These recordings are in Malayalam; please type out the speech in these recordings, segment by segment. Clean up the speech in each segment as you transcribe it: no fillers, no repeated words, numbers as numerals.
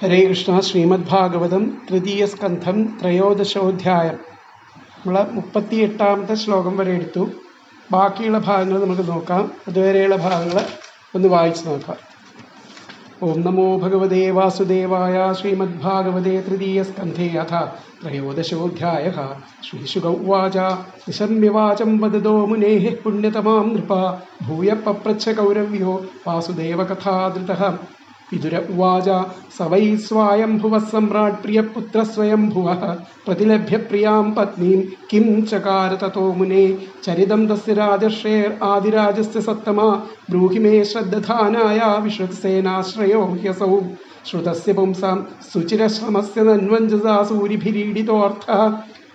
ഹരേ കൃഷ്ണ. ശ്രീമദ്ഭാഗവതം തൃതീയസ്കന്ധം ത്രയോദശോധ്യായം. നമ്മൾ 38ാമത്തെ ശ്ലോകം വരെ എടുത്തു. ബാക്കിയുള്ള ഭാഗങ്ങൾ നമുക്ക് നോക്കാം. അതുവരെയുള്ള ഭാഗങ്ങൾ ഒന്ന് വായിച്ചു നോക്കാം. ഓം നമോ ഭഗവതേ വാസുദേവായ. ശ്രീമദ്ഭാഗവതേ തൃതീയസ്കന്ധേ അഥ ത്രയോദശോധ്യായഃ. ശ്രീശുക ഉവാച നിശമ്യവാചം വദതോ മുനേഃ പുണ്യതമാം നൃപ ഭൂയ പപ്രച്ഛ കൗരവ്യോ വാസുദേവകഥാധൃതഃ. വിദുര ഉവാച സ വൈ സ്വായംഭുവഃ സമ്രാട് പ്രിയപുത്രസ്വയംഭുവഃ പ്രതിലഭ്യ പ്രിയാം പത്നീം കിം ചകാര തതോ മുനേ. ചരിതം തസ്യ രാജർഷേർ ആദിരാജസ്യ സത്തമാ ബ്രൂഹി മേ ശ്രദ്ധാനായ വിശ്വക്സേനാശ്രയോ ഹ്യസൗ. ശ്രുതസ്യ പുംസാം സുചിരശ്രമസ്യ നന്വഞ്ജസാ സൂരിഭിരീഡിതോऽർത്ഥഃ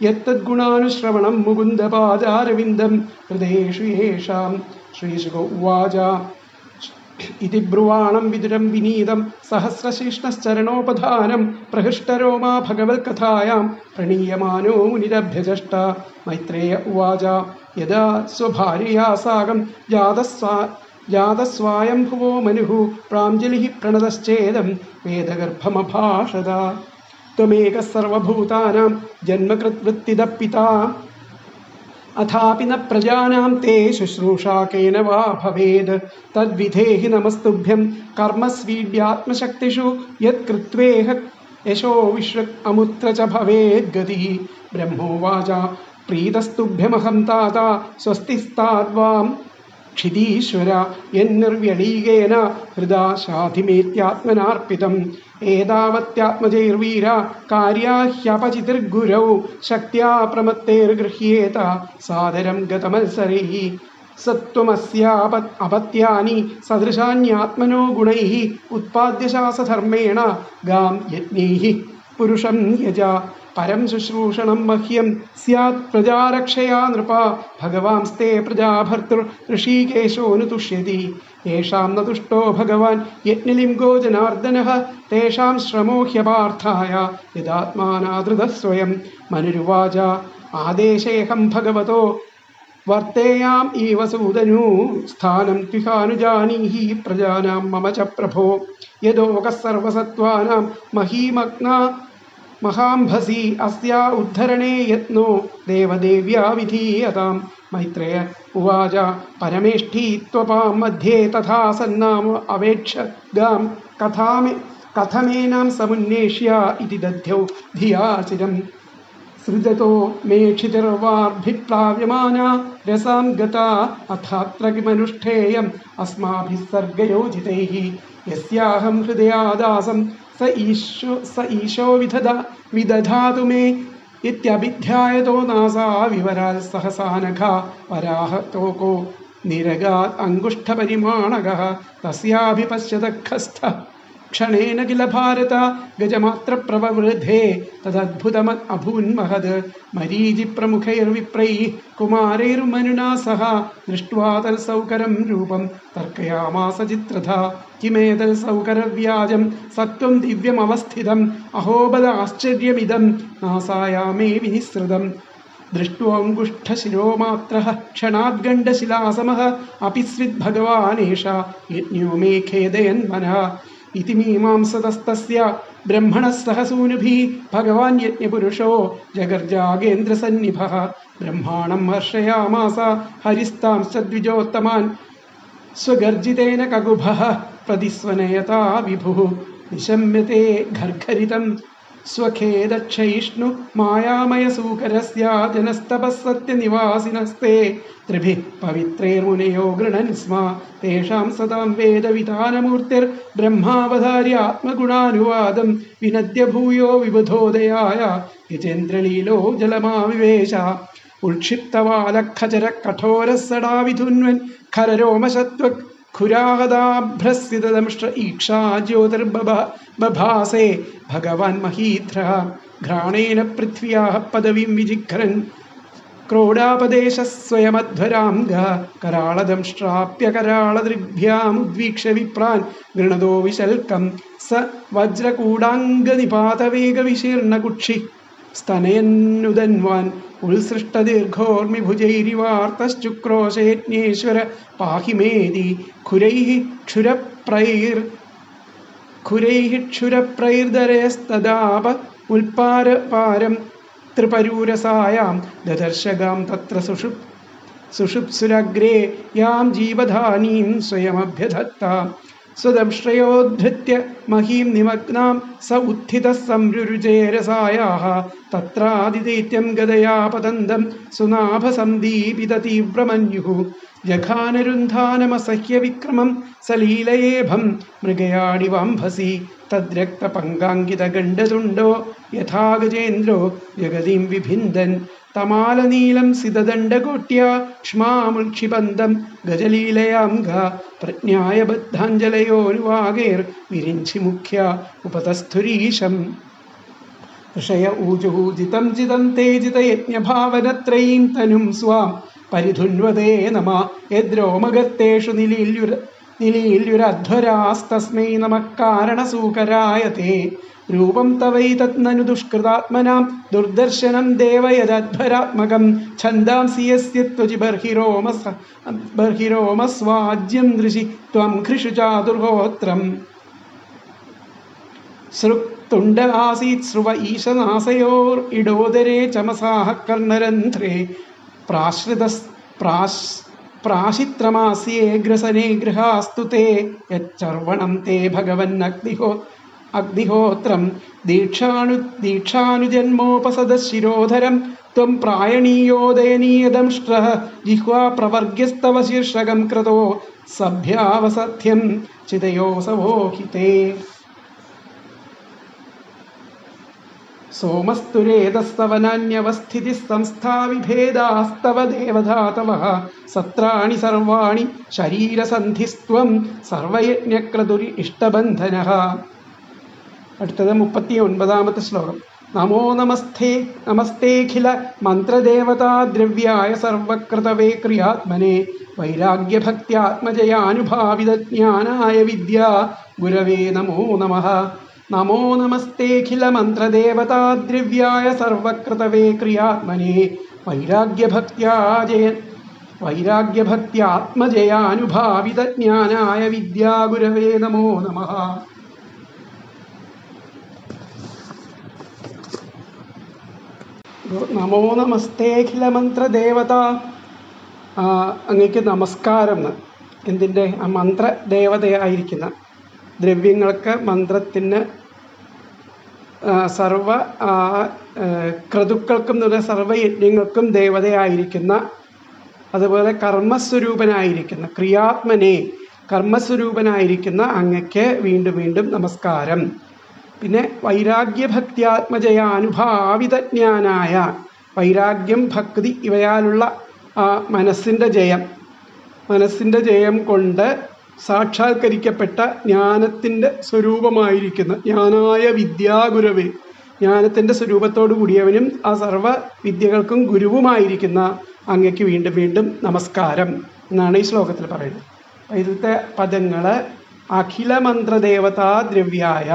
യത്തദ്ഗുണാനുശ്രവണം മുകുന്ദപാദാരവിന്ദം ഹൃദയേഷു യേഷാം. ശ്രീശുക ഉവാച ഇതി ബ്രുവാണം വിദുരം വിനീതം സഹസ്രശീഷ്ണശ്ചരണോപധാനം പ്രഹൃഷ്ടരോമാ ഭഗവത്കഥായാം പ്രണീയമാനോ മുനിരഭ്യജഷ്ട. മൈത്രേയ ഉവാച യദാ സ്വഭാര്യയാ സാകം ജാതസ്വായംഭുവോ മനുഃ പ്രാഞ്ജലിഃ പ്രണതശ്ചേദം വേദഗർഭമഭാഷത. ത്വമേകഃ സർവഭൂതാനാം ജന്മകൃത്വൃത്തിദഃ പിതാ അഥാപി ന പ്രജാനാം തേ ശുശ്രൂഷാ കേന വാ ഭവേത്. തദ്വിധേഹി നമസ്തുഭ്യം കർമ്മസ്വീഡ്യാത്മശക്തിഷു യത്കൃത്വേഹ യശോ വിശ്വക് അമുത്ര ച ഭവേത് ഗതിഃ. ബ്രഹ്മോവാച പ്രീതസ്തുഭ്യമഹം താത സ്വസ്തിസ്താദ്വാം ക്ഷിതീശ്വര യന്നിർവ്യളീകേന ഹൃദാ ശാധിമേത്യാത്മനാർപ്പിതം. ഏതാവത്യാത്മജൈർവീര കാര്യാഹ്യപചിതിർഗുരൗ ശക്ത്യാ പ്രമത്തേർഗൃഹ്യേത സാദരം ഗതമത്സരൈഃ. സത്വമസ്യാപത്യാനി സദൃശാന്യാത്മനോ ഗുണൈഃ ഉത്പാദ്യശാസധർമ്മേണ ഗാം യജ്ഞൈഃ പുരുഷം യജ. പരം ശുശ്രൂഷണം മഹ്യം സ്യാത് പ്രജാരക്ഷയാ നൃപ ഭഗവാൻസ്തേ പ്രജാഭർത്തൃ ഋഷീകേശോനു തുഷ്യതി. യേഷാം ന തുഷ്ടോ ഭഗവാൻ യജ്ഞലിംഗോ ജനാർദ്ദനഃ തേഷാം ശ്രമോ ഹ്യപാർത്ഥായ യദാത്മാനാദൃതഃ സ്വയം. മനുരുവാച ആദേശേഹം ഭഗവതോ വർത്തേയാം ഈവ സൂദനൂ സ്ഥാനം ത്വിഹാനുജാനീഹി പ്രജാനാം മമ ച പ്രഭോ. യദോകഃ സർവസത്വാനാം മഹീമഗ്നാ മഹാംഭസി അസ്യാ ഉദ്ധരണേ യത്നോ ദേവദേവ്യാ വിധീയതാം. മൈത്രേയ ഉവാച പരമേഷ്ഠീ ത്വപാം മധ്യേ തഥാ സന്നാമ അവേക്ഷ ഗാം കഥമേനാം സമുന്നേഷ്യ ഇതി ദധ്യൗ ധിയാ ചിരം. സൃജതോ മേക്ഷിതിർവാർഭിപ്ലാവ്യമാന രസാം ഗതാ അഥാത്ര കിമനുഷ്ഠേയം അസ്മാഭിः സർഗയോജിതൈഃ. യസ്യാഹം ഹൃദയാദാസം സ ഈശോ വിദധാതു മേ ഇത്യഭിധ്യായതോ നാസാ വിവരാൽ സഹസാനഘ വരാഹ തോകോ നിരഗാത് അംഗുഷ്ഠപരിമാണകഃ തസ്യാഭിപശ്യതഃഖസ്ഥ ക്ഷണേന കില ഭാരത ഗജമാത്ര പ്രവവൃദ്ധേ തദദ്ഭുതമത് അഭൂന്മഹത്. മരീചി പ്രമുഖൈർവിപ്രൈഃ കുമാരൈർമനുനാ സഹ ദൃഷ്ട്വാ തൽസൗകരം രൂപം തർക്കയാമാസ ചിത്രധാ. കിമേതൽസൗകരവ്യാജം സത്വം ദിവ്യമവസ്ഥിതം അഹോബല ആശ്ചര്യമിദം നാസായാമേ വിനിസൃതം. ദൃഷ്ട്വോऽങ്കുഷ്ഠശിരോമാത്രഃ ക്ഷണാദ്ഗണ്ഡശിലാസമഃ അപി സ്വിദ് ഭഗവാനേഷ യജ്ഞോ മേ ഖേദയൻ മനഃ. ഇതി മീമാംസതസ്തസ്യ ബ്രഹ്മണഃ സഹ സൂനുഭിः ഭഗവാൻ യജ്ഞപുരുഷോ ജഗർജാഗേന്ദ്രസന്നിഭഃ. ബ്രഹ്മാണം ഹർഷയാമാസ ഹരിസ്താംശ്ച ദ്വിജോത്തമാൻ സ്വഗർജിതേന കകുഭഃ പ്രതിസ്വനയതാ വിഭുഃ. നിശമ്യത്തെ ഘർഘരിതം സ്വഖേദക്ഷയിഷ്ണു മായാമയസൂകരസ്യ ജനസ്തപസ്സത്യനിവാസിനസ്തേ ത്രിഭിः പവിത്രൈർമുനയോ ഗൃണൻ സ്മ. തേഷാം സതാം വേദവിധാനമൂർത്തിർ ബ്രഹ്മാവതാര്യ ആത്മഗുണാനുവാദം വിനദ്യ ഭൂയോ വിബുധോദയായ ഗജേന്ദ്രലീലോ ജലമാവിവേശ. ഉൽക്ഷിപ്തവാലഖചര കഠോരസടാവിധുന്വൻ ഖരരോമശത്വക് ഖുരാഹദാഭ്രസിതദംഷ്ട്ര ഈക്ഷാ ജ്യോതിർബഭാസേ. ഭഗവാൻ മഹീധ്രഃ ഘ്രാണേന പൃഥ്വ്യാഃ പദവിം വിജിഘ്രൻ ക്രോഡാപദേശഃ സ്വയമധ്വരാം കരാളദംഷ്ട്രാപ്യ കരാളദൃഗ്ഭ്യാമുദ്വീക്ഷ്യ വിപ്രാൻ ഗൃണതോ വിശൽക്കം. സ വജ്രകൂടാംഗനിപാതവേഗവിശീർണകുക്ഷി സ്തനയന്നുദന്വാൻ ഉത്സൃഷ്ടദീർഘോർമിഭുജൈരിവാർത്തശ്ചുക്രോശയജ്ഞേശ്വര പാഹി മേതി. ഖുരൈഃ ക്ഷുരപ്രൈർ ഖുരൈഃ ക്ഷുരപ്രൈർദരയസ്തദാപ ഉൽപാരം ത്രിപരൂരസായാം ദദർശകാം തത്ര സുഷുപ്സുരഗ്രേ യാം ജീവധാനീം സ്വയമഭ്യധത്താം സ്വദംശ്രയോദ്ധൃത്യ മഹീം നിമഗ്നാം സ ഉത്ഥിതഃ സംരുരുചേരസായാഃ തത്രാദിദൈത്യം ഗദയാ പതന്തം സുനാഭസന്ദീപിത തീവ്രമന്യുഃ ജഘാനരുന്ധാനമസഹ്യ വിക്രമം സലീലയേഭം മൃഗയാണിവാംഭസി തദ്രക്തപങ്കാങ്കിതഗണ്ഡതുണ്ടോ യഥാ ഗജേന്ദ്രോ ജഗതിം വിഭിന്ദൻ തമാലനീലം സിതദണ്ഡകോട്ട്യാ ക്ഷ്മാമുൽക്ഷിപന്തം ഗജലീലയാംഘ പ്രജ്ഞായ ബദ്ധാഞ്ജലയോനുവാഗേർ വിരിഞ്ചി മുഖ്യ ഉപതസ്ഥുരീശം ഋഷയ ഊജുഃ ജിതം ജിതം തേ ജിതയജ്ഞഭാവനത്രയീം തനും സ്വാം പരിധുന്വതേ നമ യദ്രോമഗർത്തേഷു നിലീല്യുരധ്വരാസ്തസ്മൈ നമഃ കാരണസൂകരായ തേ രൂപം തവൈതത്നനു ദുഷ്കൃതാത്മനാം ദുർദർശനം ദേവയദധ്വരാത്മകം ഛന്ദാംസി യസ്യ ത്വജി ബർഹിരോമസ്വാജ്യം ദൃശി ത്വം ഘൃഷു ചാതുർഹോത്രം സൃക്തുണ്ഡ ആസീത് സ്രുവ ഈശനാസയോർ ഇടോദരേ ചമസാഹ കർണരന്ധ്രേ പ്രാശിത്രമാസ്യേ ഗ്രസനേ ഗൃഹാസ്തു തേ യച്ചർവണം തേ ഭഗവന്നഗ്നിഹോത്രം ദീക്ഷാനുജന്മോപസദശിരോധരം ത്വം പ്രായണീയോദയനീയദംഷ്ട്രഃ ജിഹ്വാ പ്രവർഗ്യസ്തവ ശീർഷകം ക്രതോ സഭ്യാവസഥ്യം ചിതയോസവോഹിതേ സോമസ്തുരേതസ്തവനാന്യവസ്ഥിതിഃ സംസ്ഥാവിഭേദാസ്തവ ദേവധാതവഃ സത്രാണി സർവാണി ശരീരസന്ധിസ്ത്വം സർവയജ്ഞക്രതുരി ഇഷ്ടബന്ധനഃ. അടുത്തത് 39-ാമത്തെ ശ്ലോകം. നമോ നമസ്തേഖില മന്ത്രദേവതാദ്രവ്യായ സർവകൃതവേ ക്രിയാത്മനെ വൈരാഗ്യഭക്ത്യാത്മജയാനുഭാവിതജ്ഞാനായ വിദ്യാ ഗുരവേ നമോ നമഃ. നമോ നമസ്തേഖില മന്ത്രദേവതാദ്രവ്യായ സർവകൃതവേ ക്രിയാത്മനെ വൈരാഗ്യഭക്ത്യാത്മജയാനുഭാവിതജ്ഞാനായ വിദ്യാ ഗുരവേ നമോ നമഃ. നമോ നമസ്തേഖില മന്ത്രദേവത, അങ്ങക്ക് നമസ്കാരം. എന്തിൻ്റെ? ആ മന്ത്രദേവതയായിരിക്കുന്ന ദ്രവ്യങ്ങൾക്ക്, മന്ത്രത്തിന്, സർവ ക്രതുക്കൾക്കും സർവയജ്ഞങ്ങൾക്കും ദേവതയായിരിക്കുന്ന, അതുപോലെ കർമ്മസ്വരൂപനായിരിക്കുന്ന, ക്രിയാത്മനെ കർമ്മസ്വരൂപനായിരിക്കുന്ന അങ്ങക്ക് വീണ്ടും വീണ്ടും നമസ്കാരം. പിന്നെ വൈരാഗ്യഭക്ത്യാത്മജയാനുഭാവിതജ്ഞാനായ, വൈരാഗ്യം, ഭക്തി ഇവയാലുള്ള മനസ്സിൻ്റെ ജയം കൊണ്ട് സാക്ഷാത്കരിക്കപ്പെട്ട ജ്ഞാനത്തിൻ്റെ സ്വരൂപമായിരിക്കുന്ന ജ്ഞാനായ വിദ്യാഗുരവേ, ജ്ഞാനത്തിൻ്റെ സ്വരൂപത്തോടു കൂടിയവനും ആ സർവ വിദ്യകൾക്കും ഗുരുവുമായിരിക്കുന്ന അങ്ങയ്ക്ക് വീണ്ടും വീണ്ടും നമസ്കാരം എന്നാണ് ഈ ശ്ലോകത്തിൽ പറയുന്നത്. ഇതിലത്തെ പദങ്ങൾ അഖില മന്ത്രദേവതാദ്രവ്യായ,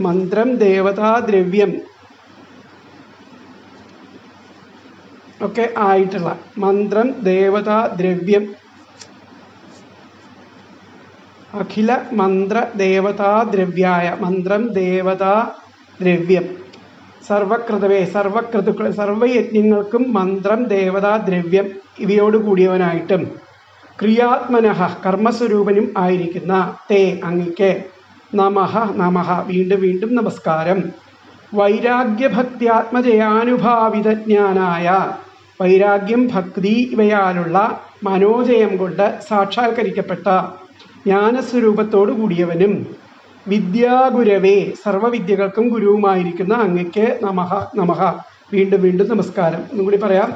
മന്ത്രം, ദേവതാദ്രവ്യം ഒക്കെ ആയിട്ടുള്ള മന്ത്രം, ദേവതാദ്രവ്യം, അഖില മന്ത്രദേവതാദ്രവ്യായ, മന്ത്രം, ദേവതാദ്രവ്യം, സർവകൃതവേ, സർവക്രതുക്കൾ, സർവയജ്ഞങ്ങൾക്കും മന്ത്രം, ദേവതാദ്രവ്യം ഇവയോട് കൂടിയവനായിട്ടും ക്രിയാത്മനഃ കർമ്മസ്വരൂപനും ആയിരിക്കുന്ന തേ അങ്ങയ്ക്ക് നമഃ നമഃ വീണ്ടും വീണ്ടും നമസ്കാരം. വൈരാഗ്യഭക്ത്യാത്മജയാനുഭാവിതജ്ഞാനായ, വൈരാഗ്യം, ഭക്തി ഇവയാലുള്ള മനോജയം കൊണ്ട് സാക്ഷാത്കരിക്കപ്പെട്ട ജ്ഞാനസ്വരൂപത്തോടു കൂടിയവനും വിദ്യാഗുരവേ സർവവിദ്യകൾക്കും ഗുരുവുമായിരിക്കുന്ന അങ്ങയ്ക്ക് നമഃ നമഃ വീണ്ടും വീണ്ടും നമസ്കാരം. ഒന്നും കൂടി പറയാം.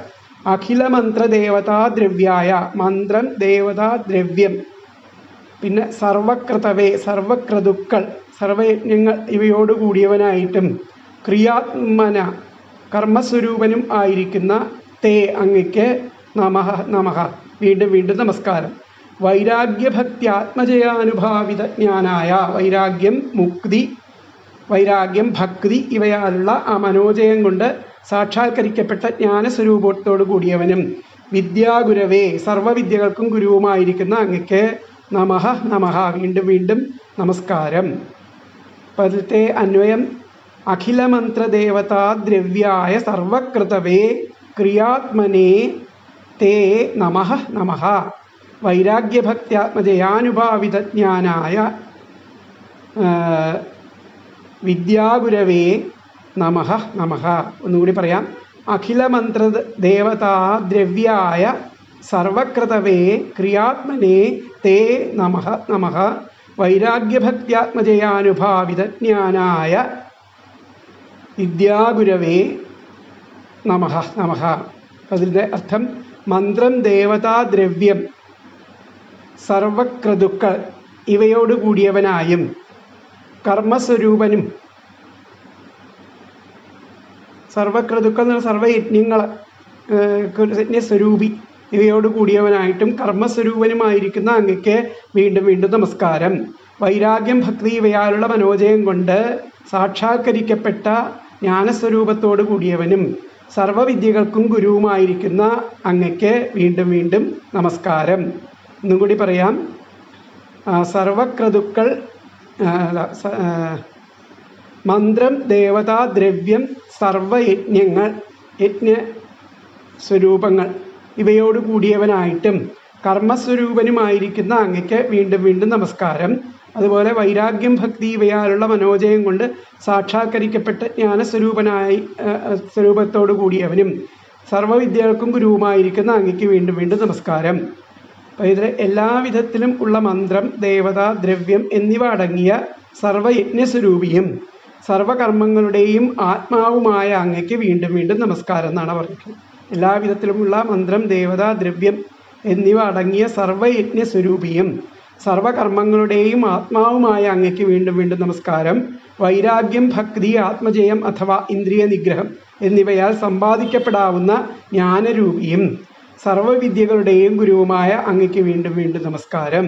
അഖില മന്ത്രദേവതാദ്രവ്യായ, മന്ത്രം, ദേവതാദ്രവ്യം, പിന്നെ സർവക്രതവേ സർവക്രതുക്കൾ, സർവയജ്ഞങ്ങൾ ഇവയോട് കൂടിയവനായിട്ടും ക്രിയാത്മന കർമ്മസ്വരൂപനും ആയിരിക്കുന്ന തേ അങ്ങയ്ക്ക് നമഃ നമഃ വീണ്ടും വീണ്ടും നമസ്കാരം. വൈരാഗ്യഭക്ത്യാത്മജയാനുഭാവിത ജ്ഞാനായ, വൈരാഗ്യം, മുക്തി, വൈരാഗ്യം, ഭക്തി ഇവയാലുള്ള ആ മനോജയം കൊണ്ട് സാക്ഷാത്കരിക്കപ്പെട്ട ജ്ഞാനസ്വരൂപത്തോടു കൂടിയവനും വിദ്യാഗുരവേ സർവവിദ്യകൾക്കും ഗുരുവുമായിരിക്കുന്ന അങ്ങയ്ക്ക് നമഃ നമഃ വീണ്ടും വീണ്ടും നമസ്കാരം. പദത്തെ അന്വയം അഖിലമന്ത്രദേവതാ ദ്രവ്യായ സർവകൃതവേ ക്രിയാത്മനേ തേ നമഃ നമഃ. വൈരാഗ്യഭക്ത്യാത്മജയാനുഭാവിതജ്ഞാനായ വിദ്യാഗുരവേ നമഃ നമഃ. ഒന്നുകൂടി പറയാം. അഖിലമന്ത്ര ദേവതാ ദ്രവ്യായ സർവകൃതവേ ക്രിയാത്മനേ തേ നമഃ നമഃ. വൈരാഗ്യഭക്ത്യാത്മജയാനുഭാവിതജ്ഞാനായ വിദ്യാഗുരവേ നമഃ നമഃ. അതിൻ്റെ അർത്ഥം മന്ത്രം, ദേവതാ, ദ്രവ്യം, സർവക്രതുക്കൾ ഇവയോട് കൂടിയവനായും കർമ്മസ്വരൂപനും, സർവക്രതുക്കൾ എന്ന സർവയജ്ഞങ്ങൾ, യജ്ഞസ്വരൂപി ഇവയോട് കൂടിയവനായിട്ടും കർമ്മസ്വരൂപനുമായിരിക്കുന്ന അങ്ങക്ക് വീണ്ടും വീണ്ടും നമസ്കാരം. വൈരാഗ്യം, ഭക്തി ഇവയാലുള്ള മനോജയം കൊണ്ട് സാക്ഷാത്കരിക്കപ്പെട്ട ജ്ഞാനസ്വരൂപത്തോട് കൂടിയവനും സർവവിദ്യകൾക്കും ഗുരുവുമായിരിക്കുന്ന അങ്ങക്ക് വീണ്ടും വീണ്ടും നമസ്കാരം. ഒന്നും കൂടി പറയാം. സർവക്രതുക്കൾ, മന്ത്രം, ദേവത, ദ്രവ്യം, സർവയജ്ഞങ്ങൾ, യജ്ഞസ്വരൂപങ്ങൾ ഇവയോട് കൂടിയവനായിട്ടും കർമ്മസ്വരൂപനുമായിരിക്കുന്ന അങ്ങക്ക് വീണ്ടും വീണ്ടും നമസ്കാരം. അതുപോലെ വൈരാഗ്യം, ഭക്തി ഇവയാലുള്ള മനോജയം കൊണ്ട് സാക്ഷാത്കരിക്കപ്പെട്ട സ്വരൂപത്തോടു കൂടിയവനും സർവവിദ്യകൾക്കും ഗുരുവുമായിരിക്കുന്ന അങ്ങക്ക് വീണ്ടും വീണ്ടും നമസ്കാരം. അപ്പോൾ ഇതിൽ എല്ലാവിധത്തിലും ഉള്ള മന്ത്രം, ദേവത, ദ്രവ്യം എന്നിവ അടങ്ങിയ സർവയജ്ഞസ്വരൂപിയും സർവകർമ്മങ്ങളുടെയും ആത്മാവുമായ അങ്ങക്ക് വീണ്ടും വീണ്ടും നമസ്കാരം എന്നാണ് പറയുന്നത്. എല്ലാവിധത്തിലുമുള്ള മന്ത്രം, ദേവത, ദ്രവ്യം എന്നിവ അടങ്ങിയ സർവയജ്ഞസ്വരൂപിയും സർവകർമ്മങ്ങളുടെയും ആത്മാവുമായ അങ്ങക്ക് വീണ്ടും വീണ്ടും നമസ്കാരം. വൈരാഗ്യം, ഭക്തി, ആത്മജയം അഥവാ ഇന്ദ്രിയ നിഗ്രഹം എന്നിവയാൽ സമ്പാദിക്കപ്പെടാവുന്ന ജ്ഞാനരൂപിയും സർവവിദ്യകളുടെയും ഗുരുവുമായ അങ്ങക്ക് വീണ്ടും വീണ്ടും നമസ്കാരം.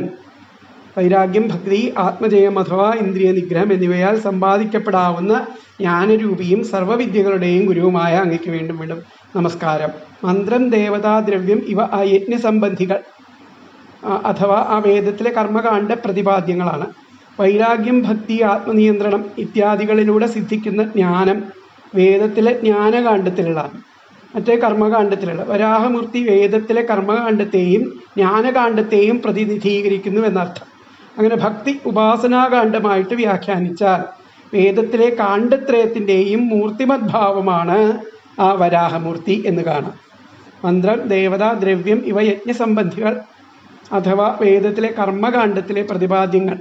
വൈരാഗ്യം, ഭക്തി, ആത്മജയം അഥവാ ഇന്ദ്രിയ നിഗ്രഹം എന്നിവയാൽ സമ്പാദിക്കപ്പെടാവുന്ന ജ്ഞാനരൂപിയും സർവവിദ്യകളുടെയും ഗുരുവുമായ അങ്ങക്ക് വീണ്ടും വീണ്ടും നമസ്കാരം. മന്ത്രം, ദേവതാ, ദ്രവ്യം ഇവ ആ യജ്ഞസംബന്ധികൾ അഥവാ ആ വേദത്തിലെ കർമ്മകാണ്ഡ പ്രതിപാദ്യങ്ങളാണ്. വൈരാഗ്യം, ഭക്തി, ആത്മനിയന്ത്രണം ഇത്യാദികളിലൂടെ സിദ്ധിക്കുന്ന ജ്ഞാനം വേദത്തിലെ ജ്ഞാനകാണ്ഡത്തിലുള്ളതാണ്. മറ്റേ കർമ്മകാണ്ഡത്തിലുള്ള വരാഹമൂർത്തി വേദത്തിലെ കർമ്മകാണ്ഡത്തെയും ജ്ഞാനകാണ്ഡത്തെയും പ്രതിനിധീകരിക്കുന്നു എന്നർത്ഥം. അങ്ങനെ ഭക്തി ഉപാസനാകാണ്ഡമായിട്ട് വ്യാഖ്യാനിച്ചാൽ വേദത്തിലെ കാണ്ഡത്രയത്തിൻ്റെയും മൂർത്തിമദ്ഭാവമാണ് ആ വരാഹമൂർത്തി എന്ന് കാണാം. മന്ത്രം, ദേവത, ദ്രവ്യം ഇവ യജ്ഞസംബന്ധികൾ അഥവാ വേദത്തിലെ കർമ്മകാണ്ഡത്തിലെ പ്രതിപാദ്യങ്ങൾ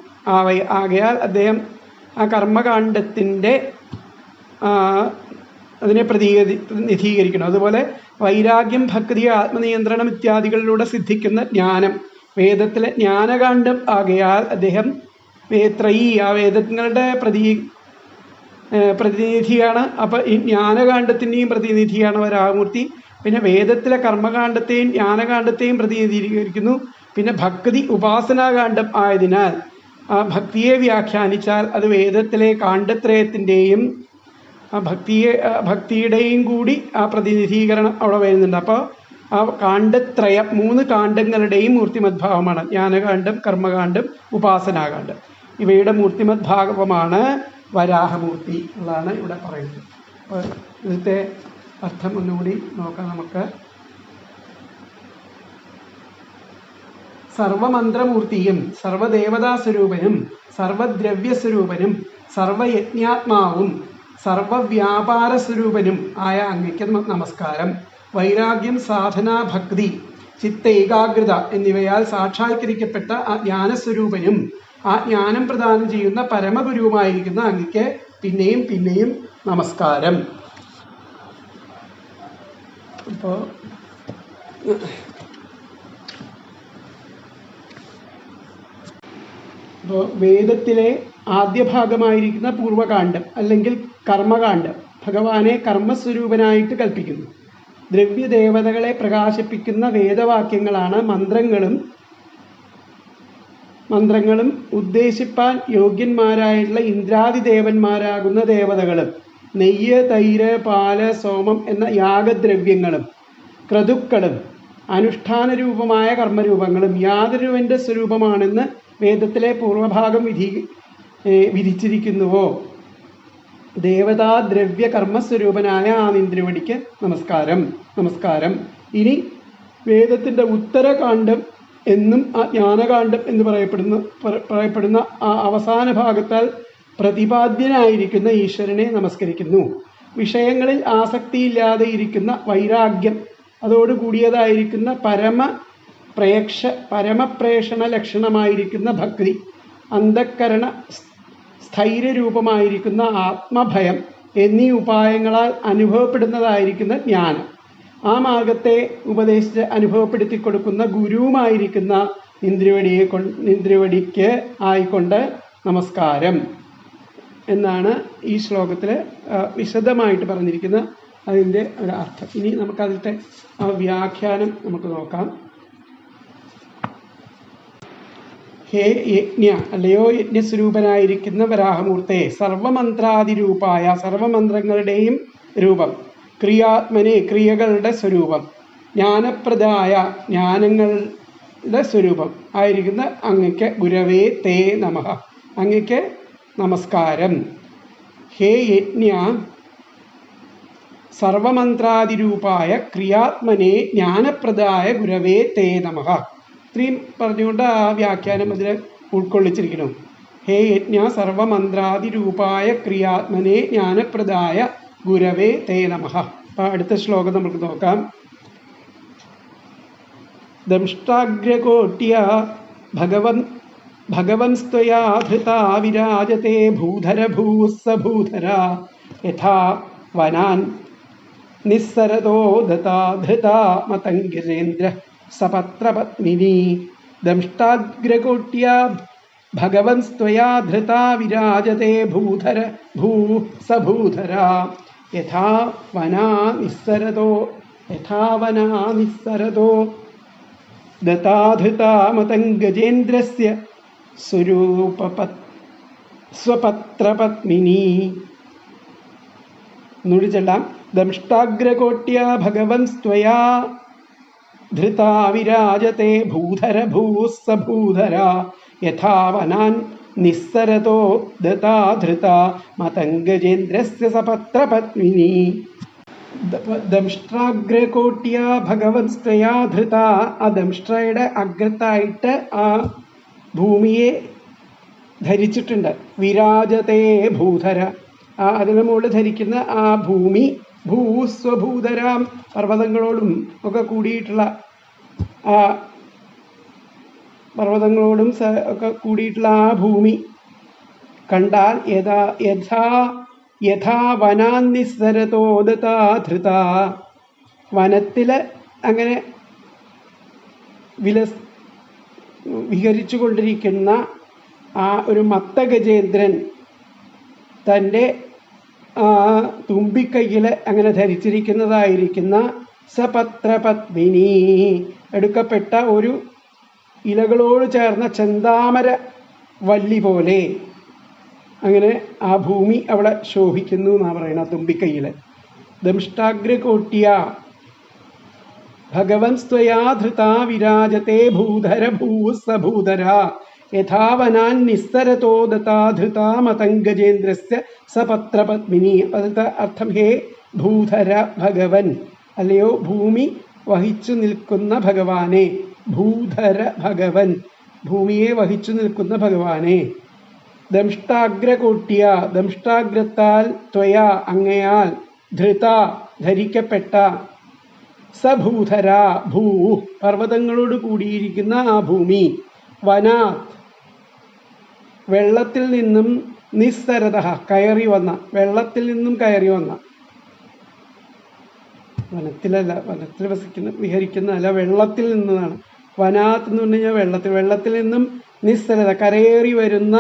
ആകയാൽ അദ്ദേഹം ആ കർമ്മകാണ്ഡത്തിൻ്റെ അതിനെ പ്രതിനിധീകരിക്കണം. അതുപോലെ വൈരാഗ്യം, ഭക്തി, ആത്മനിയന്ത്രണം ഇത്യാദികളിലൂടെ സിദ്ധിക്കുന്ന ജ്ഞാനം വേദത്തിലെ ജ്ഞാനകാണ്ഡം ആകയാൽ അദ്ദേഹം ആ വേദങ്ങളുടെ പ്രതിനിധിയാണ്. അപ്പോൾ ഈ ജ്ഞാനകാണ്ഡത്തിൻ്റെയും പ്രതിനിധിയാണ് വരാഹമൂർത്തി. പിന്നെ വേദത്തിലെ കർമ്മകാണ്ഡത്തെയും ജ്ഞാനകാണ്ഡത്തെയും പ്രതിനിധീകരിക്കുന്നു. പിന്നെ ഭക്തി ഉപാസനാകാണ്ഡം ആയതിനാൽ ആ ഭക്തിയെ വ്യാഖ്യാനിച്ചാൽ അത് വേദത്തിലെ കാണ്ഡത്രയത്തിൻ്റെയും ഭക്തിയുടെയും കൂടി ആ പ്രതിനിധീകരണം അവിടെ വരുന്നുണ്ട്. അപ്പോൾ ആ കാണ്ഡത്രയം 3 കാണ്ഡങ്ങളുടെയും മൂർത്തിമദ്ഭാവമാണ് ജ്ഞാനകാണ്ഡം, കർമ്മകാണ്ഡം, ഉപാസനാകാണ്ഡം. ഇവയുടെ മൂർത്തിമദ്ഭാവമാണ് വരാഹമൂർത്തി എന്നാണ് ഇവിടെ പറയുന്നത്. അപ്പോൾ ഇന്നത്തെ അർത്ഥം ഒന്നുകൂടി നോക്കാം നമുക്ക്. സർവമന്ത്രമൂർത്തിയും സർവദേവതാസ്വരൂപനും സർവദ്രവ്യസ്വരൂപനും സർവയജ്ഞാത്മാവും സർവവ്യാപാരസ്വരൂപനും ആയ അങ്ങയ്ക്ക് നമസ്കാരം. വൈരാഗ്യം, സാധന, ഭക്തി, ചിത്ത ഏകാഗ്രത എന്നിവയാൽ സാക്ഷാത്കരിക്കപ്പെട്ട ആ ജ്ഞാനസ്വരൂപനും ആ ജ്ഞാനം പ്രദാനം ചെയ്യുന്ന പരമഗുരുവുമായിരിക്കുന്ന അങ്ങയ്ക്ക് പിന്നെയും പിന്നെയും നമസ്കാരം. അപ്പോൾ വേദത്തിലെ ആദ്യ ഭാഗമായിരിക്കുന്ന പൂർവകാണ്ഡം അല്ലെങ്കിൽ കർമ്മകാണ്ഡം ഭഗവാനെ കർമ്മസ്വരൂപനായിട്ട് കൽപ്പിക്കുന്നു. ദ്രവ്യദേവതകളെ പ്രകാശിപ്പിക്കുന്ന വേദവാക്യങ്ങളാണ് മന്ത്രങ്ങളും ഉദ്ദേശിപ്പാൻ യോഗ്യന്മാരായിട്ടുള്ള ഇന്ദ്രാദിദേവന്മാരാകുന്ന ദേവതകളും നെയ്യ്, തൈര്, പാല്, സോമം എന്ന യാഗദ്രവ്യങ്ങളും ക്രതുക്കളും അനുഷ്ഠാനരൂപമായ കർമ്മരൂപങ്ങളും യാതൊരുവൻ്റെ സ്വരൂപമാണെന്ന് വേദത്തിലെ പൂർവഭാഗം വിധിച്ചിരിക്കുന്നുവോ ദേവതാദ്രവ്യ കർമ്മസ്വരൂപനായ ആ ഇന്ദ്രവടിക്ക് നമസ്കാരം. നമസ്കാരം. ഇനി വേദത്തിൻ്റെ ഉത്തരകാണ്ഡം എന്നും ആ ജ്ഞാനകാണ്ഡം എന്ന് പറയപ്പെടുന്ന ആ അവസാന ഭാഗത്താൽ പ്രതിപാദ്യനായിരിക്കുന്ന ഈശ്വരനെ നമസ്കരിക്കുന്നു. വിഷയങ്ങളിൽ ആസക്തിയില്ലാതെ ഇരിക്കുന്ന വൈരാഗ്യം അതോടുകൂടിയതായിരിക്കുന്ന പരമപ്രേഷണ ലക്ഷണമായിരിക്കുന്ന ഭക്തി, അന്ധക്കരണ സ്ഥൈര്യരൂപമായിരിക്കുന്ന ആത്മഭയം എന്നീ ഉപായങ്ങളാൽ അനുഭവപ്പെടുന്നതായിരിക്കുന്ന ജ്ഞാനം, ആ മാർഗത്തെ ഉപദേശിച്ച് അനുഭവപ്പെടുത്തി കൊടുക്കുന്ന ഗുരുവുമായിരിക്കുന്ന ഇന്ദ്രവടിക്ക് ആയിക്കൊണ്ട് നമസ്കാരം എന്നാണ് ഈ ശ്ലോകത്തിൽ വിശദമായിട്ട് പറഞ്ഞിരിക്കുന്ന അതിൻ്റെ ഒരു അർത്ഥം. ഇനി നമുക്കതിലത്തെ ആ വ്യാഖ്യാനം നമുക്ക് നോക്കാം. ഹേ യജ്ഞ, അല്ലയോ യജ്ഞസ്വരൂപനായിരിക്കുന്ന വരാഹമൂർത്തെ, സർവമന്ത്രാതിരൂപായ, സർവമന്ത്രങ്ങളുടെയും രൂപം, ക്രിയാത്മനെ, ക്രിയകളുടെ സ്വരൂപം, ജ്ഞാനപ്രദായ, ജ്ഞാനങ്ങളുടെ സ്വരൂപം ആയിരിക്കുന്ന അങ്ങയ്ക്ക് ഗുരവേ തേ നമഃ, അങ്ങയ്ക്ക് നമസ്കാരം. ഹേ യജ്ഞ സർവമന്ത്രാതിരൂപായ ക്രിയാത്മനെ ജ്ഞാനപ്രദായ ഗുരവേ തേ നമഃ. ഇത്രയും പറഞ്ഞുകൊണ്ട് ആ വ്യാഖ്യാനം അതിൽ ഉൾക്കൊള്ളിച്ചിരിക്കുന്നു. ഹേ യജ്ഞ സർവമന്ത്രാതിരൂപായ ക്രിയാത്മനെ ജ്ഞാനപ്രദായ ഗുരവേ തേ നമഃ. അപ്പം അടുത്ത ശ്ലോകം നമുക്ക് നോക്കാം. ദംഷ്ടാഗ്രകോട്യ ഭഗവൻസ്ത്വയാ ധൃതാ വിരാജത്തെ ഭൂധര ഭൂസ്സ ഭൂധര യഥാ വനാൻ നിസ്സരതോ ദതാ ധൃതാ മതംഗിരേന്ദ്ര സപത്രപത്മിനി. ദംഷ്ടാഗ്രകോട്യ ഭഗവൻസ്ത്വയാ ധൃതാ വിരാജത്തെ ഭൂധര ഭൂസ്സ ഭൂധര യഥാ വനാ നിസ്സരതോ ദതാധൃതാ മതംഗജേന്ദ്രസ്യ സ്വപത്രപത്മിനി. നൂടി ചെല്ലാം. ദംഷ്ടാഗ്രകോട്യ ഭഗവൻസ്ത്വയാ ധൃതാ വിരാജത്തെ ഭൂധര ഭൂസ്സ ഭൂധര യഥാ വനാൻ നിസ്സരതോ ദതാ ധൃതാ മതംഗജേന്ദ്രസ്യ സപത്രപത്മിനി. ദംഷ്ട്രാഗ്രകോട്യ ഭഗവൻസ്ത്വയാ ധൃത, ആ ദംഷ്ട്രയുടെ അഗ്രത്തായിട്ട് ആ ഭൂമിയെ ധരിച്ചിട്ടുണ്ട്. വിരാജതേ ഭൂധര, ആ അതിന് മുകളിൽ ധരിക്കുന്ന ആ ഭൂമി, ഭൂസ്വഭൂധരാം, പർവ്വതങ്ങളോടും ഒക്കെ കൂടിയിട്ടുള്ള ആ ആ ഭൂമി കണ്ടാൽ യഥാ വനാന്നിസ്സരതോ ദതാ ധൃത, വനത്തിൽ അങ്ങനെ വിഹരിച്ചു കൊണ്ടിരിക്കുന്ന ആ ഒരു മത്തഗജേന്ദ്രൻ തൻ്റെ തുമ്പിക്കൈയിൽ അങ്ങനെ ധരിച്ചിരിക്കുന്നതായിരിക്കുന്ന സപത്രപത്മിനി, എടുക്കപ്പെട്ട ഒരു ഇലകളോട് ചേർന്ന ചെന്താമര വല്ലി പോലെ അങ്ങനെ ആ ഭൂമി അവിടെ ശോഭിക്കുന്നു എന്നാണ് പറയുന്നത് തുമ്പിക്കൈയിൽ. ദംഷ്ടാഗ്രകോട്യ ഭഗവൻസ്ത്വയാ ധൃതാ വിരാജത്തെ ഭൂധര ഭൂസ്സ ഭൂധര യഥാ വനാൻ നിസ്സരതോ ദതാ ധൃതാ മതംഗജേന്ദ്രസ്യ സപത്രപത്മിനി. അതിൻ്റെ അർത്ഥം ഹേ ഭൂധര ഭഗവൻ, അല്ലയോ ഭൂമി വഹിച്ചു നിൽക്കുന്ന ഭഗവാനെ, ഭൂധര ഭഗവൻ, ഭൂമിയെ വഹിച്ചു നിൽക്കുന്ന ഭഗവാനെ. ദംഷ്ടാഗ്രകോട്യ, ദംഷ്ടാഗ്രത്താൽ, ത്വയാ അങ്ങയാൽ, ധൃത ധരിക്കപ്പെട്ട, സഭൂധര ഭൂ പർവ്വതങ്ങളോട് കൂടിയിരിക്കുന്ന ആ ഭൂമി, വനാത് വെള്ളത്തിൽ നിന്നും, നിസ്സരത കയറി വന്ന, വെള്ളത്തിൽ നിന്നും കയറി വന്ന, വനത്തിലല്ല, വനത്തിൽ വിഹരിക്കുന്നതല്ല, വെള്ളത്തിൽ നിന്നാണ്. വനാത്ത് എന്ന് പറഞ്ഞു കഴിഞ്ഞാൽ വെള്ളത്തിൽ നിന്നും നിസ്സരത കരയേറി വരുന്ന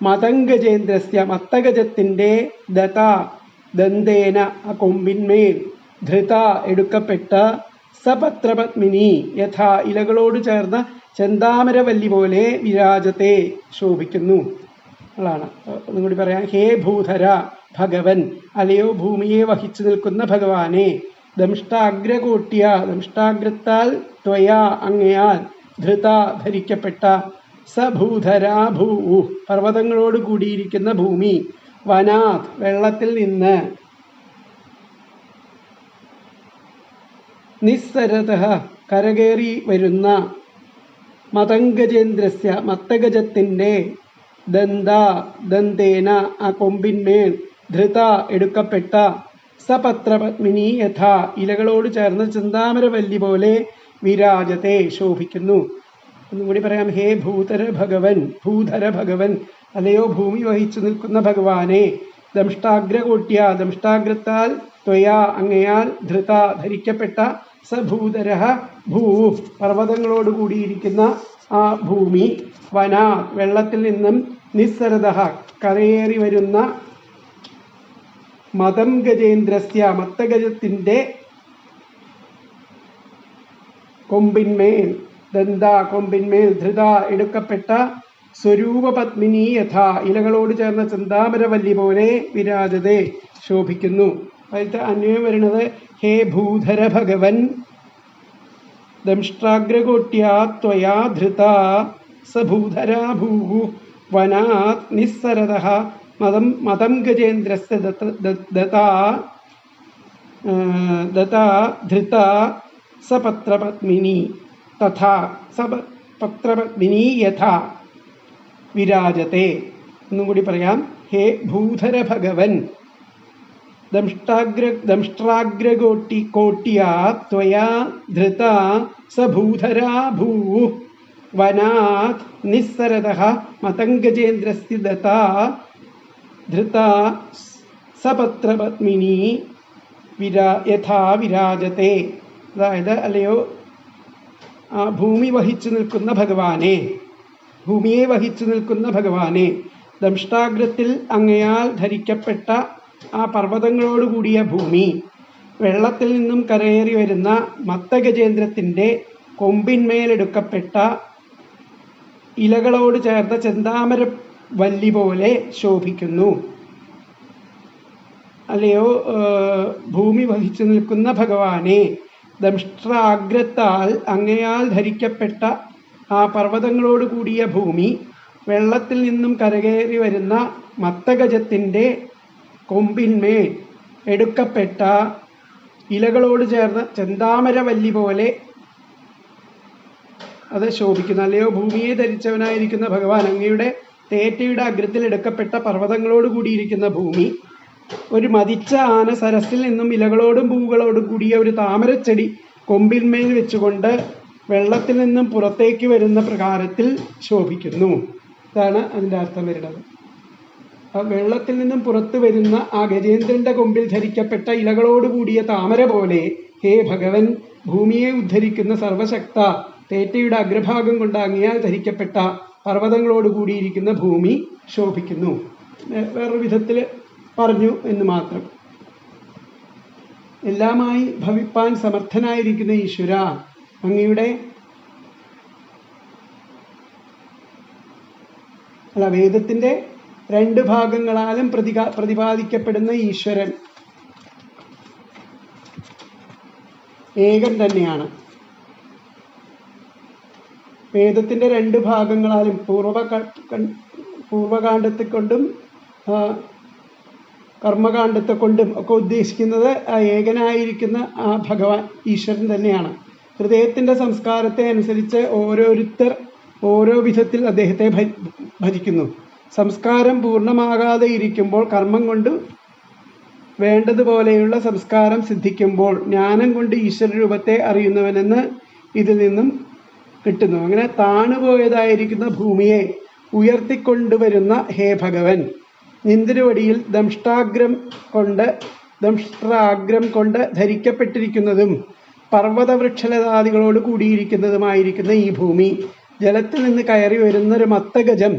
മതംഗജേന്ദ്രസ്യ മത്തഗജത്തിൻ്റെ ദന്തേന ആ കൊമ്പിന്മേൽ, ധൃത എടുക്കപ്പെട്ട, സപത്രപത്മിനി യഥാ ഇലകളോട് ചേർന്ന ചെന്താമരവല്ലി പോലെ, വിരാജത്തെ ശോഭിക്കുന്നു അതാണ്. ഒന്നും കൂടി പറയാം. ഹേ ഭൂധര ഭഗവൻ, അല്ലയോ ഭൂമിയെ വഹിച്ചു നിൽക്കുന്ന ഭഗവാനെ. ദംഷ്ടാഗ്രകോട്യ ദംഷ്ടാഗ്രത്താൽ, ത്വയാ അങ്ങയാൽ, ധൃത ധരിക്കപ്പെട്ട, സഭൂധരാ ഭൂ പർവ്വതങ്ങളോട് കൂടിയിരിക്കുന്ന ഭൂമി, വനാത് വെള്ളത്തിൽ നിന്ന്, നിസ്സരതഃ കരകയറി വരുന്ന, മതംഗജേന്ദ്രസ്യ മത്തഗജത്തിൻ്റെ, ദന്തേന ആ കൊമ്പിന്മേൽ, ധൃത എടുക്കപ്പെട്ട, സപത്രപത്മിനി യഥാ ഇലകളോട് ചേർന്ന് ചിന്താമരവല്ലി പോലെ, വിരാജത്തെ ശോഭിക്കുന്നു. ഒന്നും കൂടി പറയാം. ഹേ ഭൂധര ഭഗവൻ, അല്ലയോ ഭൂമി വഹിച്ചു നിൽക്കുന്ന ഭഗവാനെ, ദംഷ്ടാഗ്രകോട്ട്യ ദംഷ്ടാഗ്രത്താൽ, ത്വയാ അങ്ങയാൽ, ധൃത ധരിക്കപ്പെട്ട, സഭൂധര ഭൂ പർവ്വതങ്ങളോട് കൂടിയിരിക്കുന്ന ആ ഭൂമി, വനാ വെള്ളത്തിൽ നിന്നും, നിസ്സരത കരയേറി വരുന്ന, മതം ഗജേന്ദ്രസ്യ മത്തഗജത്തിൻ്റെ കൊമ്പിന്മേൽ, കൊമ്പിന്മേൽ, ധൃത എടുക്കപ്പെട്ട, സ്വരൂപപത്മിനി യഥാ ഇലകളോട് ചേർന്ന ചിന്താമരവല്ലി പോലെ, വിരാജതെ ശോഭിക്കുന്നു. അതിലത്തെ അന്വയം വരുന്നത് ഹേ ഭൂധര ഭഗവൻ, ദംഷ്ട്രാഗ്രകോട്ട്യാ ത്വയാ ധൃത, സഭൂധരാ ഭൂ വനാത് നിസ്സരതഃ മതം ഗജേന്ദ്രസ്യ ദതാ ധൃത സപത്രപത്മിനി തഥാ സപത്രപത്മിനി യഥാ വിരാജത്തെ. ഒന്നും കൂടി പറയാം. ഹേ ഭൂധര ഭഗവൻ, ദംഷ്ട്രാഗ്രകോട്ട്യാ ത്വയാ ധൃത സഭൂധരാ ഭൂ വനാത് നിസ്സരതഃ മതംഗജേന്ദ്രസ്യ ദതാ ധൃത സപത്രപത്മിനി യഥാ വിരാജത്തെ. അതായത് അല്ലയോ ആ ഭൂമി വഹിച്ചു നിൽക്കുന്ന ഭഗവാനെ, ഭൂമിയെ വഹിച്ചു നിൽക്കുന്ന ഭഗവാനെ, ദംഷ്ടാഗ്രത്തിൽ അങ്ങയാൽ ധരിക്കപ്പെട്ട ആ പർവ്വതങ്ങളോടുകൂടിയ ഭൂമി, വെള്ളത്തിൽ നിന്നും കരയേറി വരുന്ന മത്തഗജേന്ദ്രത്തിൻ്റെ കൊമ്പിന്മേലെടുക്കപ്പെട്ട ഇലകളോട് ചേർന്ന ചെന്താമര വല്ലി പോലെ ശോഭിക്കുന്നു. അല്ലയോ ഭൂമി വഹിച്ചു നിൽക്കുന്ന ഭഗവാനെ, ദംഷ്ട്രാഗ്രത്താൽ അങ്ങയാൽ ധരിക്കപ്പെട്ട ആ പർവ്വതങ്ങളോട് കൂടിയ ഭൂമി, വെള്ളത്തിൽ നിന്നും കരകയറി വരുന്ന മത്തഗജത്തിൻ്റെ കൊമ്പിന്മേൽ എടുക്കപ്പെട്ട ഇലകളോട് ചേർന്ന ചെന്താമരവല്ലി പോലെ അത് ശോഭിക്കുന്നു. അല്ലയോ ഭൂമിയെ ധരിച്ചവനായിരിക്കുന്ന ഭഗവാൻ, അങ്ങയുടെ തേറ്റയുടെ അഗ്രത്തിൽ എടുക്കപ്പെട്ട പർവ്വതങ്ങളോട് കൂടിയിരിക്കുന്ന ഭൂമി, ഒരു മതിച്ച ആന സരസിൽ നിന്നും ഇലകളോടും പൂവുകളോടും കൂടിയ ഒരു താമരച്ചെടി കൊമ്പിന്മേൽ വെച്ചുകൊണ്ട് വെള്ളത്തിൽ നിന്നും പുറത്തേക്ക് വരുന്ന പ്രകാരത്തിൽ ശോഭിക്കുന്നു. ഇതാണ് അതിൻ്റെ അർത്ഥം വരുന്നത്. വെള്ളത്തിൽ നിന്നും പുറത്തു വരുന്ന ആ ഗജേന്ദ്രന്റെ കൊമ്പിൽ ധരിക്കപ്പെട്ട ഇലകളോടുകൂടിയ താമര പോലെ, ഹേ ഭഗവൻ, ഭൂമിയെ ഉദ്ധരിക്കുന്ന സർവശക്ത, തേറ്റയുടെ അഗ്രഭാഗം കൊണ്ട് അങ്ങയാൽ ധരിക്കപ്പെട്ട പർവ്വതങ്ങളോട് കൂടിയിരിക്കുന്ന ഭൂമി ശോഭിക്കുന്നു. വേറൊരു വിധത്തിൽ പറഞ്ഞു എന്ന് മാത്രം. എല്ലാമായി ഭവിപ്പാൻ സമർത്ഥനായിരിക്കുന്ന ഈശ്വര, അങ്ങയുടെ വേദത്തിൻ്റെ രണ്ട് ഭാഗങ്ങളാലും പ്രതിപാദിക്കപ്പെടുന്ന ഈശ്വരൻ ഏകൻ തന്നെയാണ്. വേദത്തിൻ്റെ രണ്ട് ഭാഗങ്ങളാലും പൂർവകാണ്ഡത്തെ കൊണ്ടും കർമ്മകാണ്ഡത്തെ കൊണ്ടും ഒക്കെ ഉദ്ദേശിക്കുന്നത് ആ ഏകനായിരിക്കുന്ന ആ ഭഗവാൻ ഈശ്വരൻ തന്നെയാണ്. ഹൃദയത്തിൻ്റെ സംസ്കാരത്തെ അനുസരിച്ച് ഓരോരുത്തർ ഓരോ വിധത്തിൽ അദ്ദേഹത്തെ ഭജിക്കുന്നു. സംസ്കാരം പൂർണ്ണമാകാതെ ഇരിക്കുമ്പോൾ കർമ്മം കൊണ്ട് വേണ്ടതുപോലെയുള്ള സംസ്കാരം സിദ്ധിക്കുമ്പോൾ ജ്ഞാനം കൊണ്ട് ഈശ്വര രൂപത്തെ അറിയുന്നവനെന്ന് ഇതിൽ നിന്നും കിട്ടുന്നു. അങ്ങനെ താണുപോയതായിരിക്കുന്ന ഭൂമിയെ ഉയർത്തിക്കൊണ്ടുവരുന്ന ഹേ ഭഗവൻ, നിന്തിരുവടിയിൽ ദംഷ്ട്രാഗ്രം കൊണ്ട് ധരിക്കപ്പെട്ടിരിക്കുന്നതും പർവ്വതവൃക്ഷലതാദികളോട് കൂടിയിരിക്കുന്നതുമായിരിക്കുന്ന ഈ ഭൂമി, ജലത്തിൽ നിന്ന് കയറി വരുന്നൊരു മത്തഗജം,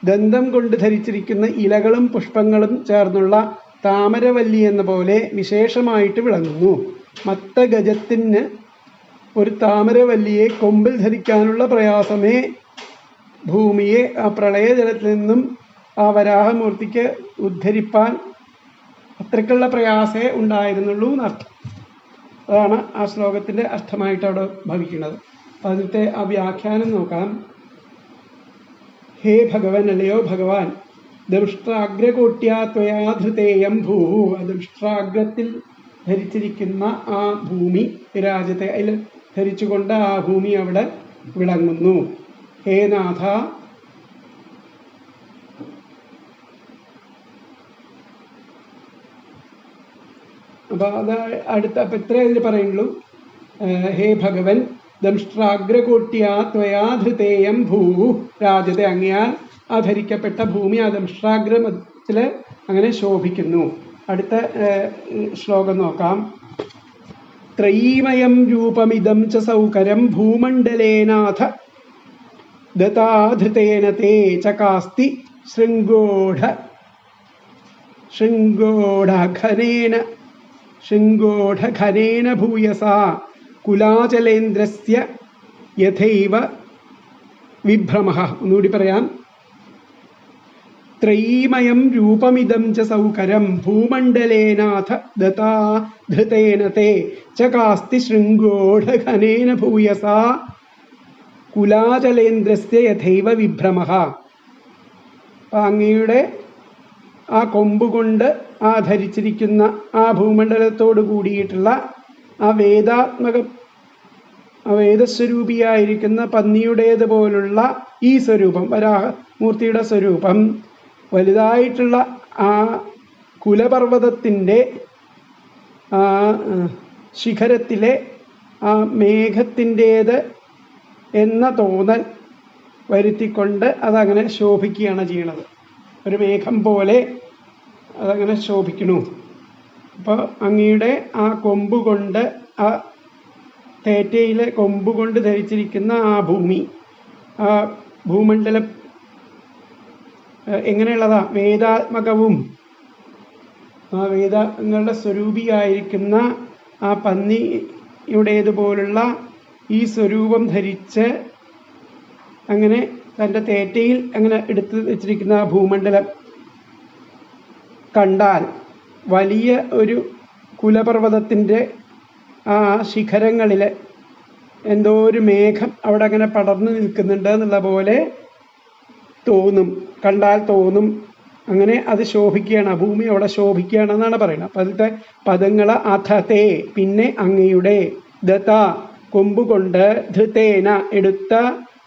ദന്തം കൊണ്ട് ധരിച്ചിരിക്കുന്ന ഇലകളും പുഷ്പങ്ങളും ചേർന്നുള്ള താമരവല്ലി എന്ന പോലെ വിശേഷമായിട്ട് വിളങ്ങുന്നു. മത്തഗജത്തിന് ഒരു താമരവല്ലിയെ കൊമ്പിൽ ധരിക്കാനുള്ള പ്രയാസമേ ഭൂമിയെ ആ പ്രളയജലത്തിൽ നിന്നും ആ വരാഹമൂർത്തിക്ക് ഉദ്ധരിപ്പാൻ അത്രയ്ക്കുള്ള പ്രയാസമേ ഉണ്ടായിരുന്നുള്ളൂ എന്നർത്ഥം. അതാണ് ആ ശ്ലോകത്തിൻ്റെ അർത്ഥമായിട്ട് അവിടെ ഭവിക്കുന്നത്. അതിലത്തെ ആ വ്യാഖ്യാനം നോക്കാം. ഹേ ഭഗവൻ, അല്ലയോ ഭഗവാൻ, ദംഷ്ട്രാഗ്രകോട്ട്യാ ത്വയാ ധൃതേയം ഭൂഹു, ദംഷ്ട്രാഗ്രത്തിൽ ധരിച്ചിരിക്കുന്ന ആ ഭൂമി വിരാജത്തെ, അതിൽ ധരിച്ചുകൊണ്ട് ആ ഭൂമി അവിടെ വിളങ്ങുന്നു. ഹേ നാഥ, അപ്പൊ അത് അടുത്ത അപ്പൊ ഇത്രേ ഇതിൽ പറയുള്ളൂ. ഹേ ഭഗവൻ, ദംഷ്ട്രാഗ്രകോട്ട്യാ ത്വയാ ധൃതേയം ഭൂഹു രാജത്തെ, അങ്ങയാൽ ആ ധരിക്കപ്പെട്ട ഭൂമി ആ ദംഷ്ട്രാഗ്രമത്തില് അങ്ങനെ ശോഭിക്കുന്നു. അടുത്ത ശ്ലോകം നോക്കാം. ത്രയീമയം രൂപമിദം ച സൗകരം ഭൂമണ്ഡലേനാഥ ദതാധൃതേന തേ ചകാസ്തി ശൃംഗോഢഘനേന ഭൂയസാ കുലാചലേന്ദ്രസ്യ യഥൈവ വിഭ്രമഃ. ഒന്നുകൂടി പറയാം. ത്രയീമയം രൂപമിദം ച സൗകരം ഭൂമണ്ഡലേനാഥ ദതാധൃതേന തേ ചകാസ്തി ശൃംഗോഢഘനേന ഭൂയസാ കുലാചലേന്ദ്രസ്യ യഥൈവ വിഭ്രമഃ. അങ്ങയുടെ ആ കൊമ്പുകൊണ്ട് ആ ധരിച്ചിരിക്കുന്ന ആ ഭൂമണ്ഡലത്തോട് കൂടിയിട്ടുള്ള ആ വേദസ്വരൂപിയായിരിക്കുന്ന പന്നിയുടേതുപോലുള്ള ഈ സ്വരൂപം, വരാഹമൂർത്തിയുടെ സ്വരൂപം, വലുതായിട്ടുള്ള ആ കുലപർവ്വതത്തിൻ്റെ ആ ശിഖരത്തിലെ ആ മേഘത്തിൻ്റേത് എന്ന തോന്നൽ വരുത്തിക്കൊണ്ട് അതങ്ങനെ ശോഭിക്കുകയാണ് ചെയ്യണത്. ഒരു മേഘം പോലെ അതങ്ങനെ ശോഭിക്കണു. അപ്പോൾ അങ്ങയുടെ ആ കൊമ്പുകൊണ്ട്, ആ തേറ്റയിലെ കൊമ്പുകൊണ്ട് ധരിച്ചിരിക്കുന്ന ആ ഭൂമി, ആ ഭൂമണ്ഡലം എങ്ങനെയുള്ളതാ? വേദാത്മകവും ആ വേദങ്ങളുടെ സ്വരൂപിയായിരിക്കുന്ന ആ പന്നിയുടേതുപോലുള്ള ഈ സ്വരൂപം ധരിച്ച് അങ്ങനെ തൻ്റെ തേറ്റയിൽ അങ്ങനെ എടുത്ത് വെച്ചിരിക്കുന്ന ആ ഭൂമണ്ഡലം കണ്ടാൽ വലിയ ഒരു കുലപർവ്വതത്തിൻ്റെ ആ ശിഖരങ്ങളിൽ എന്തോ ഒരു മേഘം അവിടെ അങ്ങനെ പടർന്നു നിൽക്കുന്നുണ്ട് എന്നുള്ള പോലെ തോന്നും, കണ്ടാൽ തോന്നും. അങ്ങനെ അത് ശോഭിക്കുകയാണ്, ആ ഭൂമി അവിടെ ശോഭിക്കുകയാണെന്നാണ് പറയുന്നത്. അപ്പം അതിലത്തെ പദങ്ങൾ അഥതേ, പിന്നെ അങ്ങയുടെ, ദത്ത കൊമ്പുകൊണ്ട്, ധൃതേന എടുത്ത,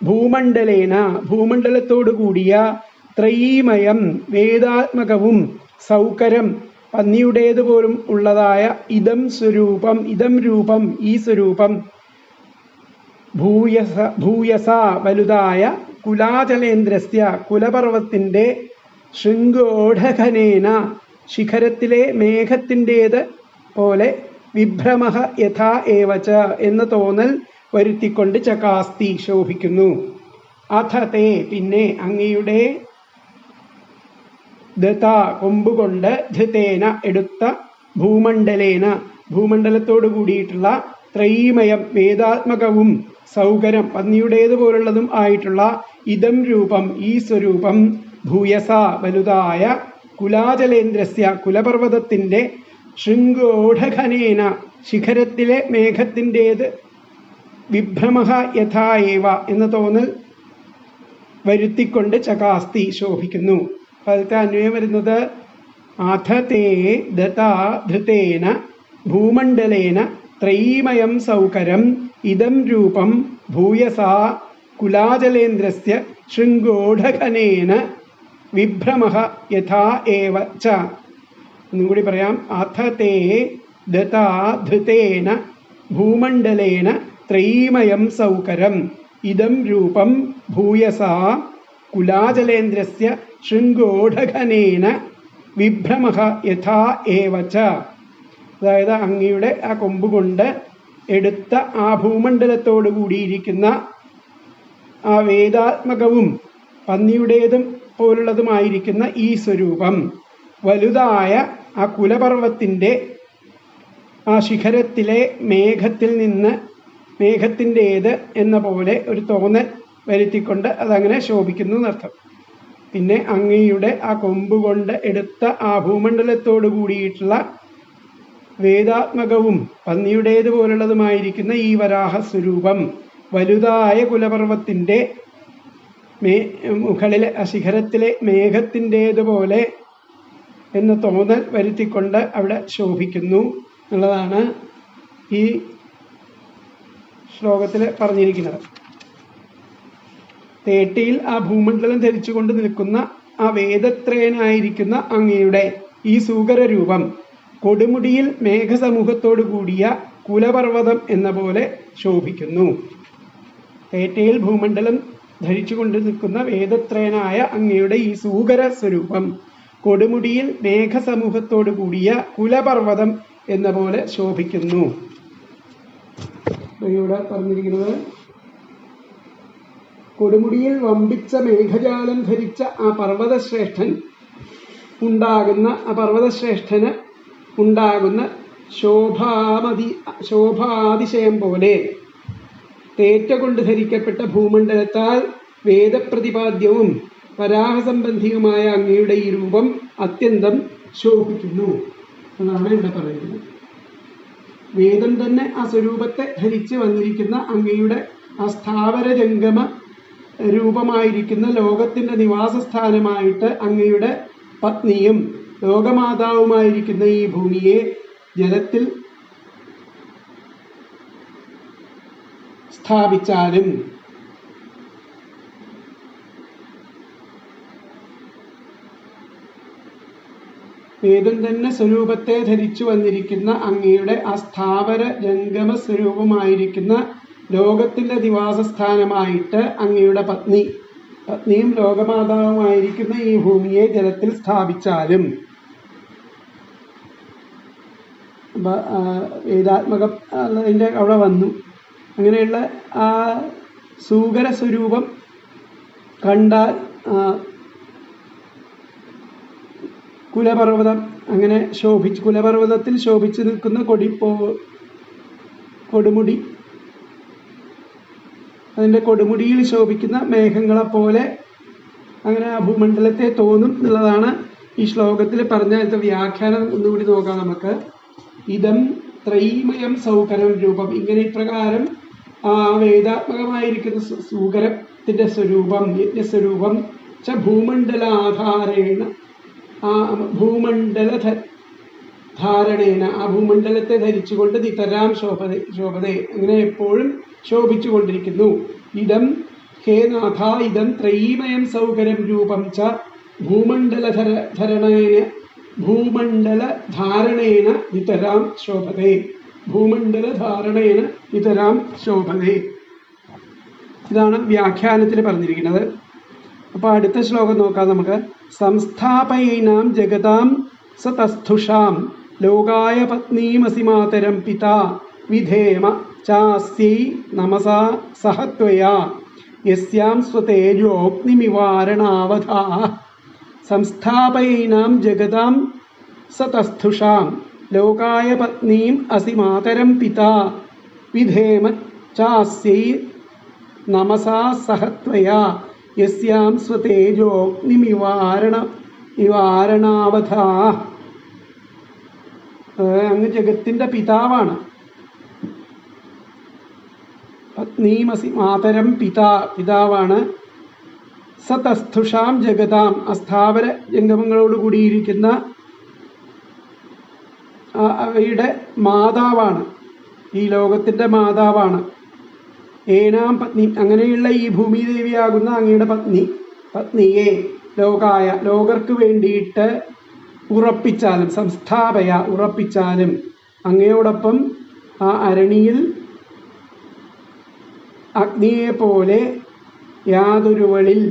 ഭൂമണ്ഡലേന ഭൂമണ്ഡലത്തോടു കൂടിയ, ത്രയീമയം വേദാത്മകവും, സൗകരം പന്നിയുടേതുപോലും ഉള്ളതായ ഇതം സ്വരൂപം, ഇതം രൂപം, ഈ സ്വരൂപം, ഭൂയസ വലുതായ, കുലാചലേന്ദ്രസ്യ കുലപർവ്വത്തിൻ്റെ, ശൃംഗോഢഘനേന ശിഖരത്തിലെ മേഘത്തിൻ്റേത് പോലെ, വിഭ്രമഃ യഥാ ഏവച എന്ന തോന്നൽ വരുത്തിക്കൊണ്ട്, ചകാസ്തി ശോഭിക്കുന്നു. അഥതേ പിന്നെ അങ്ങയുടെ, ദത്ത കൊമ്പുകൊണ്ട്, ധൃതേന എടുത്ത, ഭൂമണ്ഡലേന ഭൂമണ്ഡലത്തോടു കൂടിയിട്ടുള്ള, ത്രയീമയം വേദാത്മകവും, സൗകരം പന്നിയുടേതുപോലുള്ളതും ആയിട്ടുള്ള, ഇതം രൂപം ഈ സ്വരൂപം, ഭൂയസ വലുതായ, കുലാചലേന്ദ്രസ്യ കുലപർവ്വതത്തിൻ്റെ, ശൃംഗോഢഘനേന ശിഖരത്തിലെ മേഘത്തിൻ്റേത്, വിഭ്രമഃ യഥാ ഏവ എന്ന തോന്നൽ വരുത്തിക്കൊണ്ട്, ചകാസ്തി ശോഭിക്കുന്നു. അതിലത്തെ അന്വയം വരുന്നത് അഥതേ ദതാ ധൃതേന ഭൂമണ്ഡലേന ത്രയീമയം സൗകരം ഇദം രൂപം ഭൂയസാ കുലാചലേന്ദ്രസ്യ ശൃംഗോഢഘനേന വിഭ്രമഃ യഥാ ഏവ ച. ഒന്നും കൂടി പറയാം. അഥതേ ദതാ ധൃതേന ഭൂമണ്ഡലേന ത്രയീമയം സൗകരം ഇദം രൂപം ഭൂയസാ കുലാചലേന്ദ്രസ്യ ശൃംഗോഢഘനേന വിഭ്രമഃ യഥാ ഏവ ച. അതായത് അങ്ങയുടെ ആ കൊമ്പുകൊണ്ട് എടുത്ത ആ ഭൂമണ്ഡലത്തോടു കൂടിയിരിക്കുന്ന ആ വേദാത്മകവും പന്നിയുടേതും പോലുള്ളതുമായിരിക്കുന്ന ഈ സ്വരൂപം, വലുതായ ആ കുലപർവ്വത്തിൻ്റെ ആ ശിഖരത്തിലെ മേഘത്തിൽ നിന്ന്, മേഘത്തിൻ്റേത് എന്ന പോലെ ഒരു തോന്നൽ വരുത്തിക്കൊണ്ട് അതങ്ങനെ ശോഭിക്കുന്നു എന്നർത്ഥം. പിന്നെ അങ്ങയുടെ ആ കൊമ്പുകൊണ്ട് എടുത്ത ആ ഭൂമണ്ഡലത്തോടു കൂടിയിട്ടുള്ള വേദാത്മകവും പന്നിയുടേതുപോലുള്ളതുമായിരിക്കുന്ന ഈ വരാഹ സ്വരൂപം, വലുതായ കുലപർവ്വത്തിൻ്റെ മുകളിലെ ശിഖരത്തിലെ മേഘത്തിൻ്റേതുപോലെ എന്ന് തോന്നൽ വരുത്തിക്കൊണ്ട് അവിടെ ശോഭിക്കുന്നു എന്നുള്ളതാണ് ഈ ശ്ലോകത്തിൽ പറഞ്ഞിരിക്കുന്നത്. തേട്ടിയിൽ ആ ഭൂമണ്ഡലം ധരിച്ചുകൊണ്ട് നിൽക്കുന്ന ആ വേദത്രയനായിരിക്കുന്ന അങ്ങയുടെ ഈ സൂകരരൂപം കൊടുമുടിയിൽ മേഘസമൂഹത്തോടു കൂടിയ കുലപർവ്വതം എന്ന പോലെ ശോഭിക്കുന്നു. തേട്ടയിൽ ഭൂമണ്ഡലം ധരിച്ചുകൊണ്ട് നിൽക്കുന്ന വേദത്രയനായ അങ്ങയുടെ ഈ സൂകര സ്വരൂപം കൊടുമുടിയിൽ മേഘസമൂഹത്തോടു കൂടിയ കുലപർവ്വതം എന്ന പോലെ ശോഭിക്കുന്നു. ഇവിടെ പറഞ്ഞിരിക്കുന്നത് കൊടുമുടിയിൽ വമ്പിച്ച മേഘജാലം ധരിച്ച ആ പർവ്വതശ്രേഷ്ഠന് ഉണ്ടാകുന്ന ശോഭാതിശയം പോലെ തേറ്റ കൊണ്ട് ധരിക്കപ്പെട്ട ഭൂമണ്ഡലത്താൽ വേദപ്രതിപാദ്യവും പരാഹസംബന്ധിയുമായ അങ്ങയുടെ ഈ രൂപം അത്യന്തം ശോഭിക്കുന്നു എന്നാണ് ഇവിടെ പറയുന്നത്. വേദം തന്നെ ആ സ്വരൂപത്തെ ധരിച്ച് വന്നിരിക്കുന്ന അങ്ങയുടെ ആ സ്ഥാവര ജംഗമ രൂപമായിരിക്കുന്ന ലോകത്തിൻ്റെ നിവാസസ്ഥാനമായിട്ട് അങ്ങയുടെ പത്നിയും ലോകമാതാവുമായിരിക്കുന്ന ഈ ഭൂമിയെ ജലത്തിൽ സ്ഥാപിച്ചാലും വേദം തന്നെ സ്വരൂപത്തെ ധരിച്ചു വന്നിരിക്കുന്ന അങ്ങയുടെ ആ സ്ഥാവര ജംഗമ സ്വരൂപമായിരിക്കുന്ന ലോകത്തിൻ്റെ നിവാസസ്ഥാനമായിട്ട് അങ്ങയുടെ പത്നിയും ലോകമാതാവുമായിരിക്കുന്ന ഈ ഭൂമിയെ ജലത്തിൽ സ്ഥാപിച്ചാലും വേദാത്മകം അതിൻ്റെ അവിടെ വന്നു. അങ്ങനെയുള്ള ആ സൂകര സ്വരൂപം കണ്ടാൽ കുലപർവ്വതം അങ്ങനെ കുലപർവ്വതത്തിൽ ശോഭിച്ചു നിൽക്കുന്ന കൊടുമുടി, അതിൻ്റെ കൊടുമുടിയിൽ ശോഭിക്കുന്ന മേഘങ്ങളെപ്പോലെ അങ്ങനെ ആ ഭൂമണ്ഡലത്തെ തോന്നും എന്നുള്ളതാണ് ഈ ശ്ലോകത്തിൽ പറഞ്ഞ വ്യാഖ്യാനം. ഒന്നുകൂടി നോക്കാം നമുക്ക്. ഇതം ത്രൈമയം സൗകരം രൂപം, ഇങ്ങനെ ഇപ്രകാരം ആ വേദാത്മകമായിരിക്കുന്ന സൂകരത്തിൻ്റെ സ്വരൂപം, യജ്ഞസ്വരൂപം ച ഭൂമണ്ഡലാധാരേണ, ആ ഭൂമണ്ഡല ധാരണേന, ആ ഭൂമണ്ഡലത്തെ ധരിച്ചുകൊണ്ട് നിതരാം ശോഭതേ, അങ്ങനെ എപ്പോഴും ശോഭിച്ചു കൊണ്ടിരിക്കുന്നു. ഇതം ഹേ നാഥ ഇതം ത്രയീമയം സൗകര്യം രൂപം ച ഭൂമണ്ഡല ധാരണേന നിതരാം ശോഭതേ, ഭൂമണ്ഡല ധാരണേന നിതരാം ശോഭതേ. ഇതാണ് വ്യാഖ്യാനത്തിൽ പറഞ്ഞിരിക്കുന്നത്. അപ്പോൾ അടുത്ത ശ്ലോകം നോക്കാം നമുക്ക്. സംസ്ഥാപയേനാം ജഗതാം സതസ്ഥുഷാം ലോകായ പത്നീമസിമാതരം പിതാ വിധേമ ചാസ്യൈ നമസാ സഹത്വയാ യസ്യാം സ്വതേജോഗ്നിമിവാരണാവധാ. സംസ്ഥാപയേനാം ജഗതാം സതസ്ഥുഷാം ലോകായ പത്നീം അസിമാതരം പിതാ വിധേമ ചാസ്യൈ നമസാ സഹത്വയാ യസ്യാം സ്വതേജോഗ്നിമിവാരണാവധാ. അങ്ങ് ജഗത്തിൻ്റെ പിതാവാണ്. പത്നീമസി മാതരം പിതാവാണ്. സതസ്ഥുഷാം ജഗതാം, അസ്ഥാവര ജംഗമങ്ങളോട് കൂടിയിരിക്കുന്ന അവയുടെ മാതാവാണ്, ഈ ലോകത്തിൻ്റെ മാതാവാണ്. ഏനാം പത്നി, അങ്ങനെയുള്ള ഈ ഭൂമിദേവിയാകുന്ന അങ്ങയുടെ പത്നിയെ ലോകർക്ക് വേണ്ടിയിട്ട് ഉറപ്പിച്ചാലും, സംസ്ഥാപയ ഉറപ്പിച്ചാലും, അങ്ങയോടൊപ്പം ആ അരണിയിൽ അഗ്നിയെപ്പോലെ യാതൊരുവളിൽ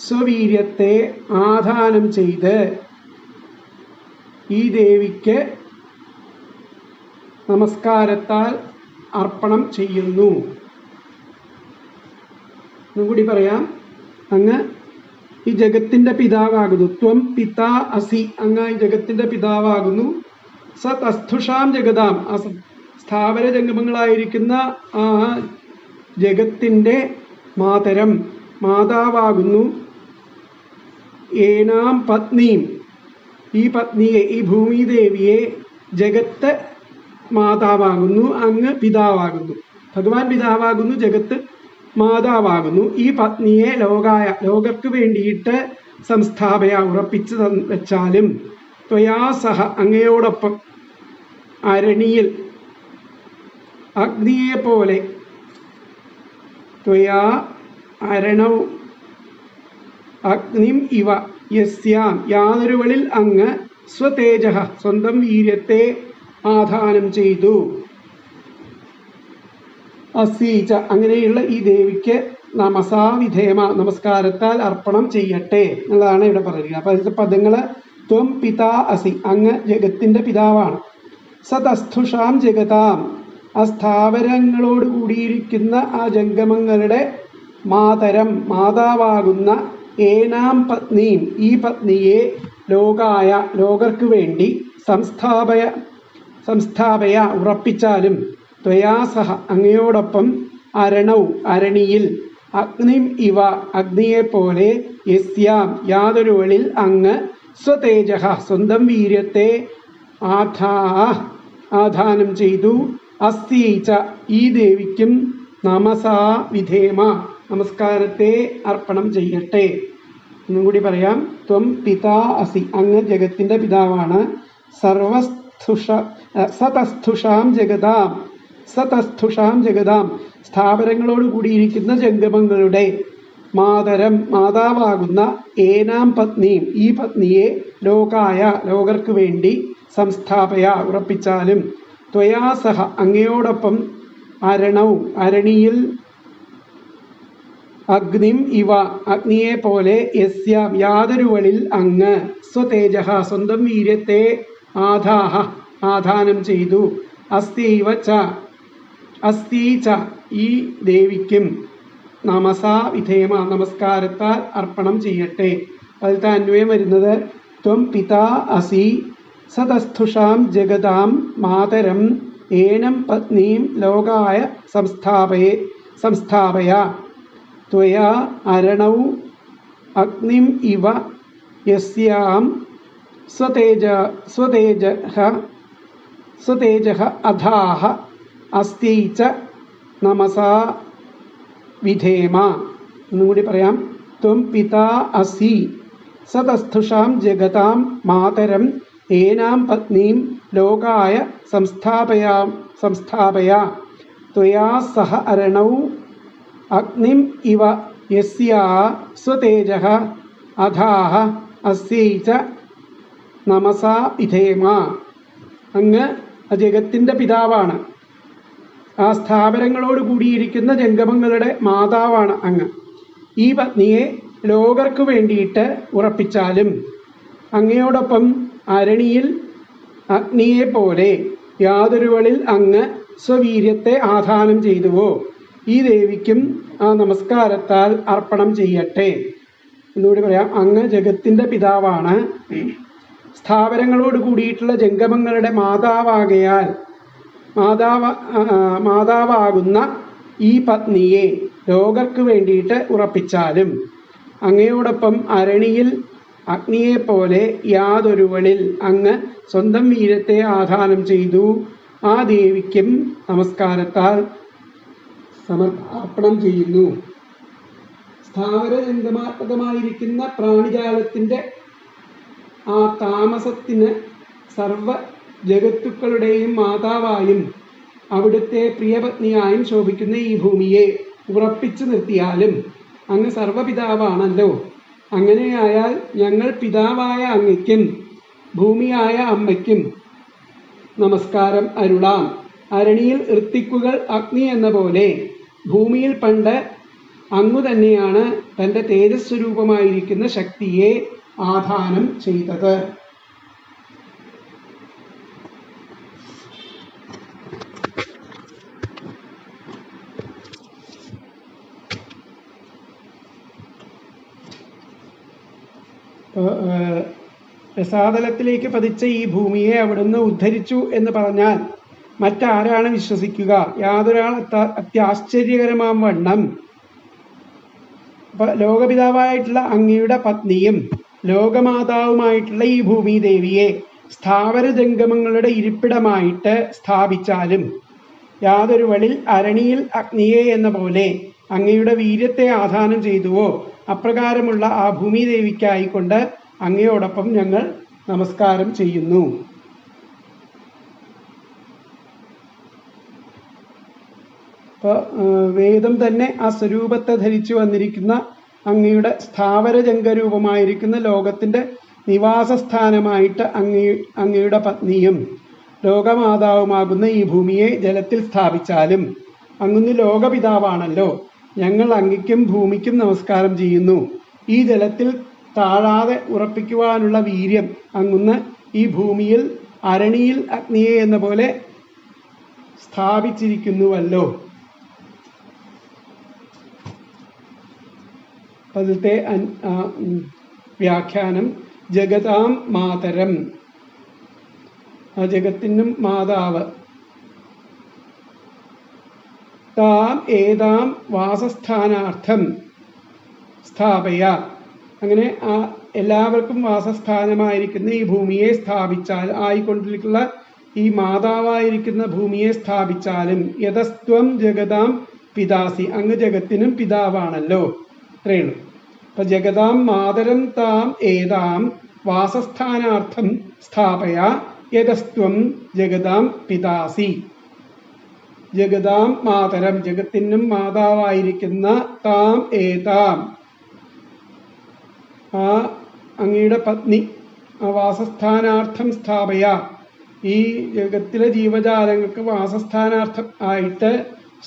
സ്വവീര്യത്തെ ആധാനം ചെയ്ത് ഈ ദേവിക്ക് നമസ്കാരത്താൽ അർപ്പണം ചെയ്യുന്നു. ഒന്നുകൂടി പറയാം. അങ്ങ് ഈ ജഗത്തിൻ്റെ പിതാവാകുന്നു. ത്വം പിതാ അസി, അങ്ങ് ഈ ജഗത്തിൻ്റെ പിതാവാകുന്നു. സതസ്ഥുഷാം ജഗതാം, ആ സ്ഥാവര ജംഗമങ്ങളായിരിക്കുന്ന ആ ജഗത്തിൻ്റെ മാതാവാകുന്നു. ഏനാം പത്നിയും, ഈ പത്നിയെ, ഈ ഭൂമിദേവിയെ ജഗത്ത് മാതാവാകുന്നു, അങ്ങ് പിതാവാകുന്നു. ഭഗവാൻ പിതാവാകുന്നു, ജഗത്ത് മാതാവാകുന്നു. ഈ പത്നിയെ ലോകർക്ക് വേണ്ടിയിട്ട് സംസ്ഥാപയ ഉറപ്പിച്ചു വെച്ചാലും ത്വയാ സഹ അങ്ങയോടൊപ്പം അരണിയിൽ അഗ്നിയെ പോലെ ത്വയാ അരണൗ അഗ്നിം ഇവ യസ്യാം യാതൊരുവളിൽ അങ്ങ് സ്വതേജ സ്വന്തം വീര്യത്തെ ആധാനം ചെയ്തു. അസീച അങ്ങനെയുള്ള ഈ ദേവിക്ക് നമസാ വിധേമ നമസ്കാരത്താൽ അർപ്പണം ചെയ്യട്ടെ എന്നുള്ളതാണ് ഇവിടെ പറയുന്നത്. അപ്പൊ അതിന്റെ പദങ്ങള് ത്വം പിതാ അസി അങ്ങ് ജഗത്തിന്റെ പിതാവാണ്. സതസ്ഥുഷാം ജഗതാം ആ സ്ഥാവരങ്ങളോട് കൂടിയിരിക്കുന്ന ആ ജംഗമങ്ങളുടെ മാതരം മാതാവാകുന്ന ഏനാം പത്നിയും ഈ പത്നിയെ ലോകർക്ക് വേണ്ടി സംസ്ഥാപയ ഉറപ്പിച്ചാലും ത്വയാ സഹ അങ്ങയോടൊപ്പം അരണിയിൽ അഗ്നിം ഇവ അഗ്നിയെപ്പോലെ യസ്യാം യാതൊരുവളിൽ അങ്ങ് സ്വതേജ സ്വന്തം വീര്യത്തെ ആധാനം ചെയ്തു. അസ്തീച്ച ഈ ദേവിക്കും നമസാ വിധേമ നമസ്കാരത്തെ അർപ്പണം ചെയ്യട്ടെ. ഒന്നും കൂടി പറയാം. ത്വം പിതാ അസി അങ്ങ് ജഗത്തിന്റെ പിതാവാണ്. സതസ്ഥുഷാം ജഗതാം സ്ഥാപനങ്ങളോട് കൂടിയിരിക്കുന്ന ജംഗമങ്ങളുടെ മാതാവാകുന്ന ഏനാം പത്നിയും ഈ പത്നിയെ ലോകർക്ക് വേണ്ടി സംസ്ഥാപയ ഉറപ്പിച്ചാലും ത്വയാ സഹ അങ്ങയോടൊപ്പം അരണിയിൽ അഗ്നിം ഇവ അഗ്നിയെ പോലെ യസ്യാം യാതൊരുവളിൽ അങ്ങ് സ്വതേജ സ്വന്തം വീര്യത്തെ ആധാനം ചെയ്തു. അസ്തീച്ച ഈ ദേവിക്കും നമസാ വിധേമ നമസ്കാരത്താൽ അർപ്പണം ചെയ്യട്ടെ. അതിലത്തെ അന്വയം വരുന്നത് ത്വം പിതാ അസി സതസ്ഥുഷാം ജഗതാം മാതരം ഏനം പത്നീം ലോകായ സംസ്ഥാപയ ത്വയാ അരണൗ അഗ്നിം ഇവ യസ്യാം സ്വതേജഃ അധാഹ അസ്തീച്ച നമസാ വിധേമ. ഒന്നും കൂടി പറയാം. ത്വം പിതാ അസി സതസ്ഥുഷാം ജഗതാം മാതരം ഏനാം പത്നീം ലോകായ സംസ്ഥാപയ ത്വയാ സഹ അരണൗ അഗ്നിം ഇവ യസ്യാ സ്വതേജഃ അധാഹ അസ്യൈച നമസാ വിധേമ. അങ്ങ് ജഗത്തിന്റെ പിതാവാണ്. ആ സ്ഥാപനങ്ങളോട് കൂടിയിരിക്കുന്ന ജംഗമങ്ങളുടെ മാതാവാണ് അങ്ങ്. ഈ പത്നിയെ ലോകർക്ക് വേണ്ടിയിട്ട് ഉറപ്പിച്ചാലും അങ്ങയോടൊപ്പം അരണിയിൽ അഗ്നിയെ പോലെ യാതൊരുവളിൽ അങ്ങ് സ്വവീര്യത്തെ ആധാനം ചെയ്തുവോ ഈ ദേവിക്കും ആ നമസ്കാരത്താൽ അർപ്പണം ചെയ്യട്ടെ. എന്നുകൂടി പറയാം. അങ്ങ് ജഗത്തിന്റെ പിതാവാണ്. സ്ഥാവരങ്ങളോട് കൂടിയിട്ടുള്ള ജംഗമങ്ങളുടെ മാതാവാകുന്ന ഈ പത്നിയെ ലോകർക്ക് വേണ്ടിയിട്ട് ഉറപ്പിച്ചാലും അങ്ങയോടൊപ്പം അരണിയിൽ അഗ്നിയെപ്പോലെ യാതൊരുവളിൽ അങ്ങ് സ്വന്തം വീര്യത്തെ ആധാനം ചെയ്തു ആ ദേവിക്കും നമസ്കാരത്താൽ സമർപ്പണം ചെയ്യുന്നു. സ്ഥാവര ജംഗമാത്മകമായിരിക്കുന്ന പ്രാണിജാലത്തിൻ്റെ ആ താമസത്തിന് സർവ ജഗത്തുക്കളുടെയും മാതാവായും അവിടുത്തെ പ്രിയപത്നിയായും ശോഭിക്കുന്ന ഈ ഭൂമിയെ ഉറപ്പിച്ചു നിർത്തിയാലും അങ്ങ് സർവപിതാവാണല്ലോ. അങ്ങനെയായാൽ ഞങ്ങൾ പിതാവായ അങ്ങയ്ക്കും ഭൂമിയായ അമ്മയ്ക്കും നമസ്കാരം അരുളാം. അരണിയിൽ ഋത്തിക്കുകൾ അഗ്നി എന്ന പോലെ ഭൂമിയിൽ പണ്ട് അങ്ങു തന്നെയാണ് തൻ്റെ തേജസ്വരൂപമായിരിക്കുന്ന ശക്തിയെ ആധാനം ചെയ്തത്. രസാതലത്തിലേക്ക് പതിച്ച ഈ ഭൂമിയെ അവിടുന്ന് ഉദ്ധരിച്ചു എന്ന് പറഞ്ഞാൽ മറ്റാരാണ് വിശ്വസിക്കുക? യാതൊരാൾ അത്യാശ്ചര്യകരമാം വണ്ണം ലോകപിതാവായിട്ടുള്ള അങ്ങയുടെ പത്നിയും ലോകമാതാവുമായിട്ടുള്ള ഈ ഭൂമിദേവിയെ സ്ഥാവര ജംഗമങ്ങളുടെ ഇരിപ്പിടമായിട്ട് സ്ഥാപിച്ചാലും യാതൊരുവളിൽ അരണിയിൽ അഗ്നിയെ എന്ന പോലെ അങ്ങയുടെ വീര്യത്തെ ആധാനം ചെയ്തുവോ അപ്രകാരമുള്ള ആ ഭൂമിദേവിക്കായിക്കൊണ്ട് അങ്ങയോടൊപ്പം ഞങ്ങൾ നമസ്കാരം ചെയ്യുന്നു. അപ്പോൾ വേദം തന്നെ ആ സ്വരൂപത്തെ ധരിച്ചു വന്നിരിക്കുന്ന അങ്ങയുടെ സ്ഥാവര ജംഗരൂപമായിരിക്കുന്ന ലോകത്തിൻ്റെ നിവാസസ്ഥാനമായിട്ട് അങ്ങയുടെ പത്നിയും ലോകമാതാവുമാകുന്ന ഈ ഭൂമിയെ ജലത്തിൽ സ്ഥാപിച്ചാലും അങ്ങുന്ന് ലോകപിതാവാണല്ലോ. ഞങ്ങൾ അങ്ങയ്ക്കും ഭൂമിക്കും നമസ്കാരം ചെയ്യുന്നു. ഈ ജലത്തിൽ താഴാതെ ഉറപ്പിക്കുവാനുള്ള വീര്യം അങ്ങുന്ന് ഈ ഭൂമിയിൽ അരണിയിൽ അഗ്നിയെ എന്ന പോലെ സ്ഥാപിച്ചിരിക്കുന്നുവല്ലോ. അതിലത്തെ വ്യാഖ്യാനം ജഗതാം മാതരം, ആ ജഗത്തിനും മാതാവ്, താം ഏതാം വാസസ്ഥാനാർത്ഥം സ്ഥാപയ, അങ്ങനെ ആ എല്ലാവർക്കും വാസസ്ഥാനമായിരിക്കുന്ന ഈ ഭൂമിയെ സ്ഥാപിച്ചാൽ ആയിക്കൊണ്ടിരിക്കുന്ന ഈ മാതാവായിരിക്കുന്ന ഭൂമിയെ സ്ഥാപിച്ചാലും യതസ്ത്വം ജഗതാം പിതാസി, അങ്ങ് ജഗത്തിനും പിതാവാണല്ലോ. അത്രയുള്ളൂ. അപ്പൊ ജഗതാം മാതരം താം ഏതാം വാസസ്ഥാനാർത്ഥം സ്ഥാപയ യതസ്ത്വം ജഗതാം പിതാസി. ജഗതാം മാതരം, ജഗത്തിനും മാതാവായിരിക്കുന്ന താം ഏതാം, ആ അങ്ങയുടെ പത്നി, ആ വാസസ്ഥാനാർത്ഥം സ്ഥാപയ, ഈ ജഗത്തിലെ ജീവജാലങ്ങൾക്ക് വാസസ്ഥാനാർത്ഥം ആയിട്ട്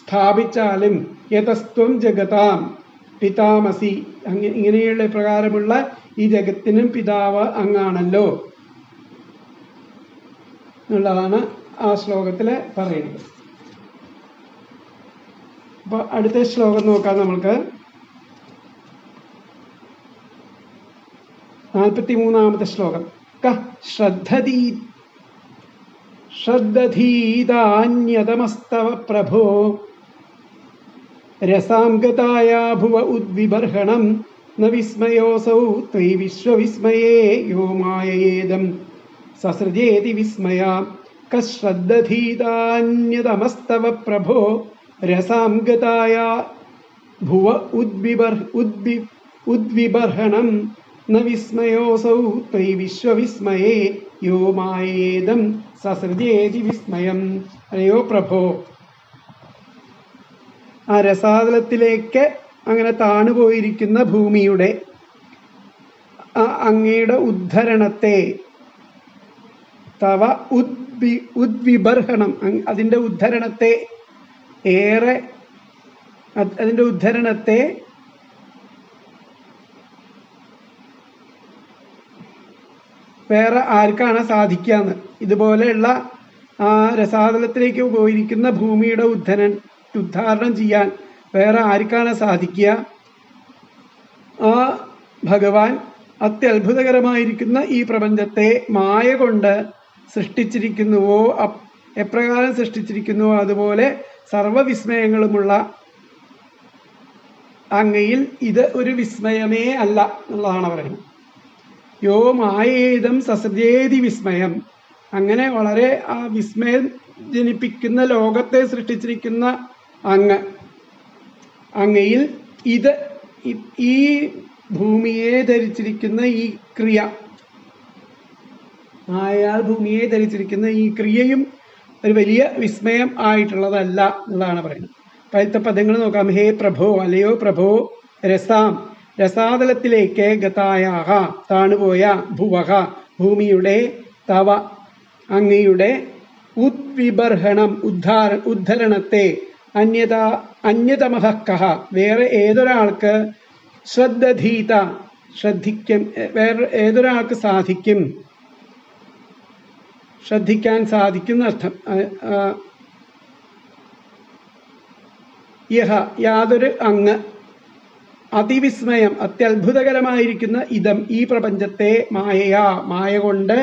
സ്ഥാപിച്ചാലും യതസ്ത്വം ജഗതാം പിതാമസി, ഇങ്ങനെയുള്ള പ്രകാരമുള്ള ഈ ജഗത്തിനും പിതാവ് അങ്ങാണല്ലോ എന്നുള്ളതാണ് ആ ശ്ലോകത്തിൽ പറയുന്നത്. അപ്പോൾ അടുത്ത ശ്ലോകം നോക്കാം നമുക്ക്. 43-ാമത്തെ ശ്ലോകം. ശ്രദ്ധധീതാന്യതമസ്തവ പ്രഭോ രസാം ഗതായാ ഭുവ ഉദ്വിബർഹണം ന വിസ്മയോസൗ ത്വയി വിശ്വവിസ്മയേ യോ മായയേദം സസൃജേതി വിസ്മയ. കശ്രദ്ധധീതാന്യതമസ്തവ പ്രഭോ രസാം ഗതായാ ഭുവ ഉദ്വിബർഹണം ന വിസ്മയോസൗ ത്വയി വിശ്വവിസ്മയേ യോ മായേദം സസൃജേതി വിസ്മയം. അല്ലയോ പ്രഭോ, ആ രസാതലത്തിലേക്ക് അങ്ങനെ താണുപോയിരിക്കുന്ന ഭൂമിയുടെ അങ്ങയുടെ ഉദ്ധരണത്തെ, തവ ഉദ്വിബർഹണം, അതിൻ്റെ ഉദ്ധരണത്തെ ഏറെ, അതിൻ്റെ ഉദ്ധരണത്തെ വേറെ ആർക്കാണ് സാധിക്കാന്ന്. ഇതുപോലെയുള്ള ആ രസാതലത്തിലേക്ക് പോയിരിക്കുന്ന ഭൂമിയുടെ ഉദ്ധാരണം ചെയ്യാൻ വേറെ ആർക്കാണ് സാധിക്കുക? ആ ഭഗവാൻ അത്യത്ഭുതകരമായിരിക്കുന്ന ഈ പ്രപഞ്ചത്തെ മായ കൊണ്ട് സൃഷ്ടിച്ചിരിക്കുന്നുവോ, എപ്രകാരം സൃഷ്ടിച്ചിരിക്കുന്നുവോ അതുപോലെ സർവവിസ്മയങ്ങളുമുള്ള അങ്ങയിൽ ഇത് ഒരു വിസ്മയമേ അല്ല എന്നുള്ളതാണ് പറയുന്നത്. യോ മായേദം സസൃജേതി വിസ്മയം, അങ്ങനെ വളരെ ആ വിസ്മയം ജനിപ്പിക്കുന്ന ലോകത്തെ സൃഷ്ടിച്ചിരിക്കുന്ന അങ്ങയിൽ ഇത്, ഈ ഭൂമിയെ ധരിച്ചിരിക്കുന്ന ഈ ക്രിയ, അയാൾ ഭൂമിയെ ധരിച്ചിരിക്കുന്ന ഈ ക്രിയയും ഒരു വലിയ വിസ്മയം ആയിട്ടുള്ളതല്ല എന്നുള്ളതാണ് പറയുന്നത്. പഴുത്ത പദങ്ങൾ നോക്കാം. ഹേ പ്രഭോ, അല്ലയോ പ്രഭോ, രസാം, രസാതലത്തിലേക്ക് ഗതായാഹ, താണുപോയ, ഭുവഹ, ഭൂമിയുടെ, തവ, അങ്ങയുടെ, ഉദ്വിബർഹണം, ഉദ്ധരണത്തെ, അന്യതമഃ കഹ, വേറെ ഏതൊരാൾക്ക്, ശ്രദ്ധധീത, ശ്രദ്ധിക്കും, വേറെ ഏതൊരാൾക്ക് സാധിക്കും, ശ്രദ്ധിക്കാൻ സാധിക്കും എന്നർത്ഥം. യഹ, യാതൊരു അങ്ങ്, അതിവിസ്മയം, അത്യത്ഭുതകരമായിരിക്കുന്ന ഇതം, ഈ പ്രപഞ്ചത്തെ, മായയാ, മായ കൊണ്ട്,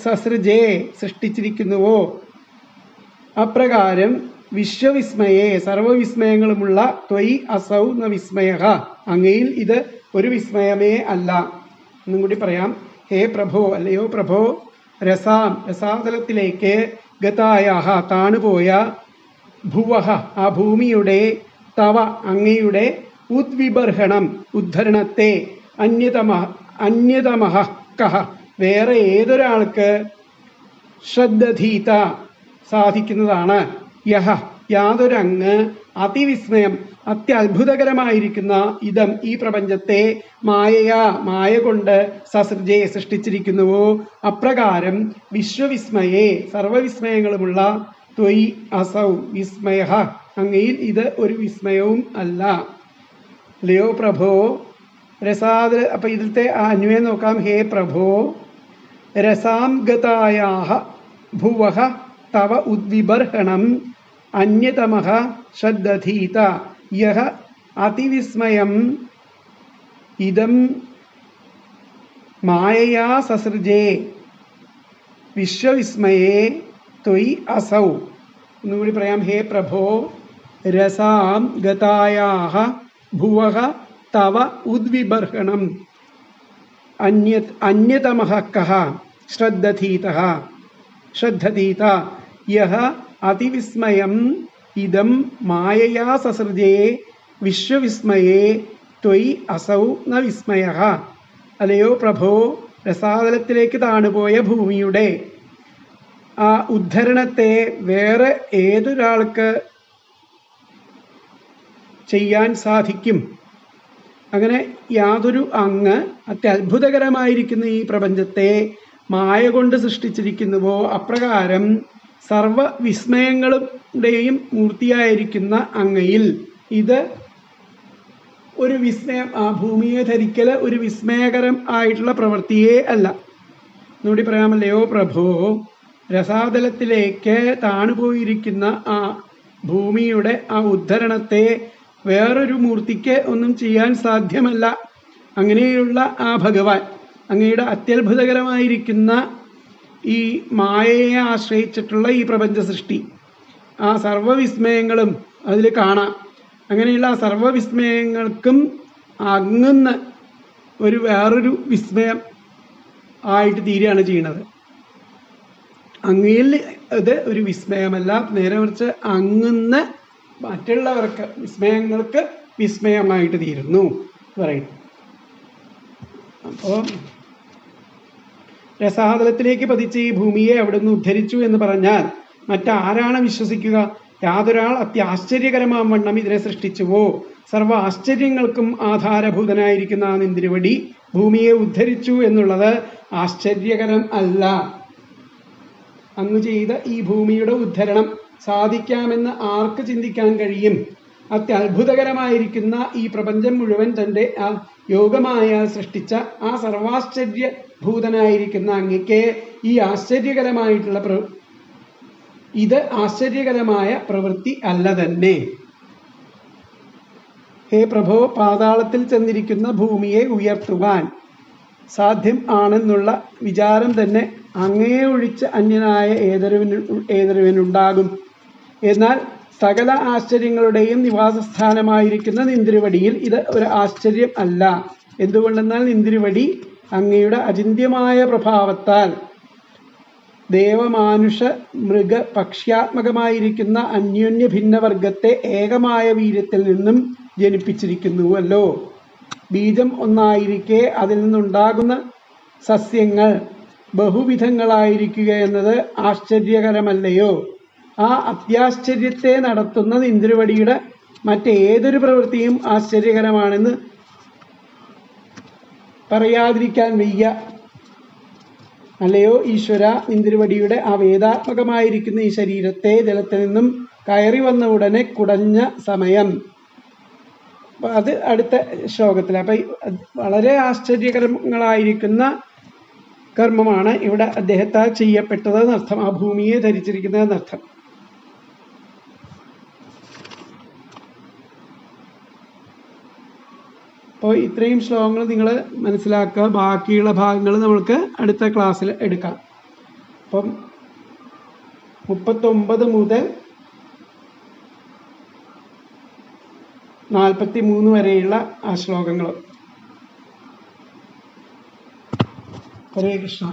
സസൃജേ, സൃഷ്ടിച്ചിരിക്കുന്നുവോ, അപ്രകാരം വിശ്വവിസ്മയേ, സർവവിസ്മയങ്ങളുമുള്ള, ത്വയി അസൗ ന വിസ്മയ, അങ്ങയിൽ ഇത് ഒരു വിസ്മയമേ അല്ല. എന്നും കൂടി പറയാം. ഹേ പ്രഭോ, അല്ലയോ പ്രഭോ, രസാം, രസാതലത്തിലേക്ക്, ഗതായാഹ, താണുപോയ, ഭുവഹ, ആ ഭൂമിയുടെ, തവ അങ്ങയുടെ ഉദ്വിബർഹണം ഉദ്ധരണത്തെ അന്യതമഃ കഹ വേറെ ഏതൊരാൾക്ക് ശ്രദ്ധധീത സാധിക്കുന്നതാണ് യഹ യാതൊരങ്ങ് അതിവിസ്മയം അത്യത്ഭുതകരമായിരിക്കുന്ന ഇതം ഈ പ്രപഞ്ചത്തെ മായ കൊണ്ട് സസൃജയെ സൃഷ്ടിച്ചിരിക്കുന്നുവോ അപ്രകാരം വിശ്വവിസ്മയെ സർവവിസ്മയങ്ങളുമുള്ള ത്വയി അസൗ വിസ്മയ അങ്ങയിൽ ഇത് ഒരു വിസ്മയവും അല്ല. ലയോ പ്രഭോ രസാദ അപ്പം ഇതിലത്തെ അന്വയം നോക്കാം. ഹേ പ്രഭോ രസാം ഗതായാഹ ഭുവഃ തവ ഉദ്വിബർഹണം അന്യതമഃ ശ്രദ്ധധീത യഹ അതിവിസ്മയം ഇദം മായയാ സസൃജേ വിശ്വവിസ്മയേ ത്വയി അസൗ. ഒന്നുകൂടി പറയാം. ഹേ പ്രഭോ രസാം ഗതായാഹ ഭുവഃ തവ ഉദ്വിബർഹണം അന്യതമഃ കഃ ശ്രദ്ധധീത യഹ അതിവിസ്മയം ഇദം മായയാ സസൃജേ വിശ്വവിസ്മയേ ത്വയി അസൗ ന വിസ്മയഃ. അല്ലയോ പ്രഭോ രസാതലത്തിലേക്ക് താണുപോയ ഭൂമിയുടെ ആ ഉദ്ധരണത്തെ വേറെ ഏതൊരാൾക്ക് ചെയ്യാൻ സാധിക്കും? അങ്ങനെ യാതൊരു അങ്ങ് അത്യത്ഭുതകരമായിരിക്കുന്ന ഈ പ്രപഞ്ചത്തെ മായ കൊണ്ട് സൃഷ്ടിച്ചിരിക്കുന്നുവോ അപ്രകാരം സർവ വിസ്മയങ്ങളുടെയും മൂർത്തിയായിരിക്കുന്ന അങ്ങയിൽ ഇത് ഒരു വിസ്മയം, ആ ഭൂമിയെ ധരിക്കൽ ഒരു വിസ്മയകരം ആയിട്ടുള്ള പ്രവൃത്തിയേ അല്ല. എന്നുകൂടി പറയാമല്ലയോ പ്രഭോ രസാതലത്തിലേക്ക് താണുപോയിരിക്കുന്ന ആ ഭൂമിയുടെ ആ ഉദ്ധരണത്തെ വേറൊരു മൂർത്തിക്ക് ഒന്നും ചെയ്യാൻ സാധ്യമല്ല. അങ്ങനെയുള്ള ആ ഭഗവാൻ അങ്ങയുടെ അത്യത്ഭുതകരമായിരിക്കുന്ന ഈ മായയെ ആശ്രയിച്ചിട്ടുള്ള ഈ പ്രപഞ്ച സൃഷ്ടി ആ സർവവിസ്മയങ്ങളും അതിൽ കാണാം. അങ്ങനെയുള്ള ആ സർവവിസ്മയങ്ങൾക്കും അങ്ങുന്ന ഒരു വേറൊരു വിസ്മയം ആയിട്ട് തീരുകയാണ് ചെയ്യുന്നത്. അങ്ങയിൽ ഇത് ഒരു വിസ്മയമല്ല, നേരെ മറിച്ച് അങ്ങുന്ന മറ്റുള്ളവർക്ക് വിസ്മയങ്ങൾക്ക് വിസ്മയമായിട്ട് തീരുന്നു പറയുന്നു. അപ്പോൾ രസാതലത്തിലേക്ക് പതിച്ച് ഈ ഭൂമിയെ അവിടുന്ന് ഉദ്ധരിച്ചു എന്ന് പറഞ്ഞാൽ മറ്റാരാണ് വിശ്വസിക്കുക? യാതൊരാൾ അത്യാശ്ചര്യകരമാം വണ്ണം ഇതിനെ സൃഷ്ടിച്ചുവോ സർവ ആശ്ചര്യങ്ങൾക്കും ആധാരഭൂതനായിരിക്കുന്ന ആ നിന്തിരുവടി ഭൂമിയെ ഉദ്ധരിച്ചു എന്നുള്ളത് ആശ്ചര്യകരം അല്ല. അങ്ങ് ചെയ്ത ഈ ഭൂമിയുടെ ഉദ്ധരണം സാധിക്കാമെന്ന് ആർക്ക് ചിന്തിക്കാൻ കഴിയും? അത്യത്ഭുതകരമായിരിക്കുന്ന ഈ പ്രപഞ്ചം മുഴുവൻ തൻ്റെ ആ യോഗമായ സൃഷ്ടിച്ച ആ സർവാശ്ചര്യഭൂതനായിരിക്കുന്ന അങ്ങയ്ക്ക് ഈ ആശ്ചര്യകരമായിട്ടുള്ള ഇത് ആശ്ചര്യകരമായ പ്രവൃത്തി അല്ല തന്നെ. ഹേ പ്രഭോ പാതാളത്തിൽ ചെന്നിരിക്കുന്ന ഭൂമിയെ ഉയർത്തുവാൻ സാധ്യം ആണെന്നുള്ള വിചാരം തന്നെ അങ്ങയെ ഒഴിച്ച് അന്യനായ ഏതൊരുവനുണ്ടാകും. എന്നാൽ സകല ആശ്ചര്യങ്ങളുടെയും നിവാസസ്ഥാനമായിരിക്കുന്ന നിന്തിരുവടിയിൽ ഇത് ഒരു ആശ്ചര്യം അല്ല. എന്തുകൊണ്ടെന്നാൽ നിന്തിരുവടി അങ്ങയുടെ അചിന്ത്യമായ പ്രഭാവത്താൽ ദേവമാനുഷ മൃഗ പക്ഷ്യാത്മകമായിരിക്കുന്ന അന്യോന്യ ഭിന്നവർഗത്തെ ഏകമായ വീര്യത്തിൽ നിന്നും ജനിപ്പിച്ചിരിക്കുന്നുവല്ലോ. ബീജം ഒന്നായിരിക്കെ അതിൽ നിന്നുണ്ടാകുന്ന സസ്യങ്ങൾ ബഹുവിധങ്ങളായിരിക്കുക എന്നത് ആശ്ചര്യകരമല്ലയോ? ആ അത്യാശ്ചര്യത്തെ നടത്തുന്ന നിന്തിരുവടിയുടെ മറ്റേതൊരു പ്രവൃത്തിയും ആശ്ചര്യകരമാണെന്ന് പറയാതിരിക്കാൻ വയ്യ. അല്ലയോ ഈശ്വര, നിന്തിരുവടിയുടെ ആ വേദാത്മകമായിരിക്കുന്ന ഈ ശരീരത്തെ ജലത്തിൽ നിന്നും കയറി വന്ന ഉടനെ കുടഞ്ഞ സമയം, അത് അടുത്ത ശ്ലോകത്തിൽ. അപ്പം വളരെ ആശ്ചര്യകരങ്ങളായിരിക്കുന്ന കർമ്മമാണ് ഇവിടെ അദ്ദേഹത്താൽ ചെയ്യപ്പെട്ടത് എന്നർത്ഥം. ആ ഭൂമിയെ ധരിച്ചിരിക്കുന്നത് എന്നർത്ഥം. അപ്പോൾ ഇത്രയും ശ്ലോകങ്ങൾ നിങ്ങൾ മനസ്സിലാക്കുക. ബാക്കിയുള്ള ഭാഗങ്ങൾ നമ്മൾക്ക് അടുത്ത ക്ലാസ്സിൽ എടുക്കാം. അപ്പം 39 മുതൽ 43 വരെയുള്ള ആ ശ്ലോകങ്ങൾ. ഹരേ കൃഷ്ണ.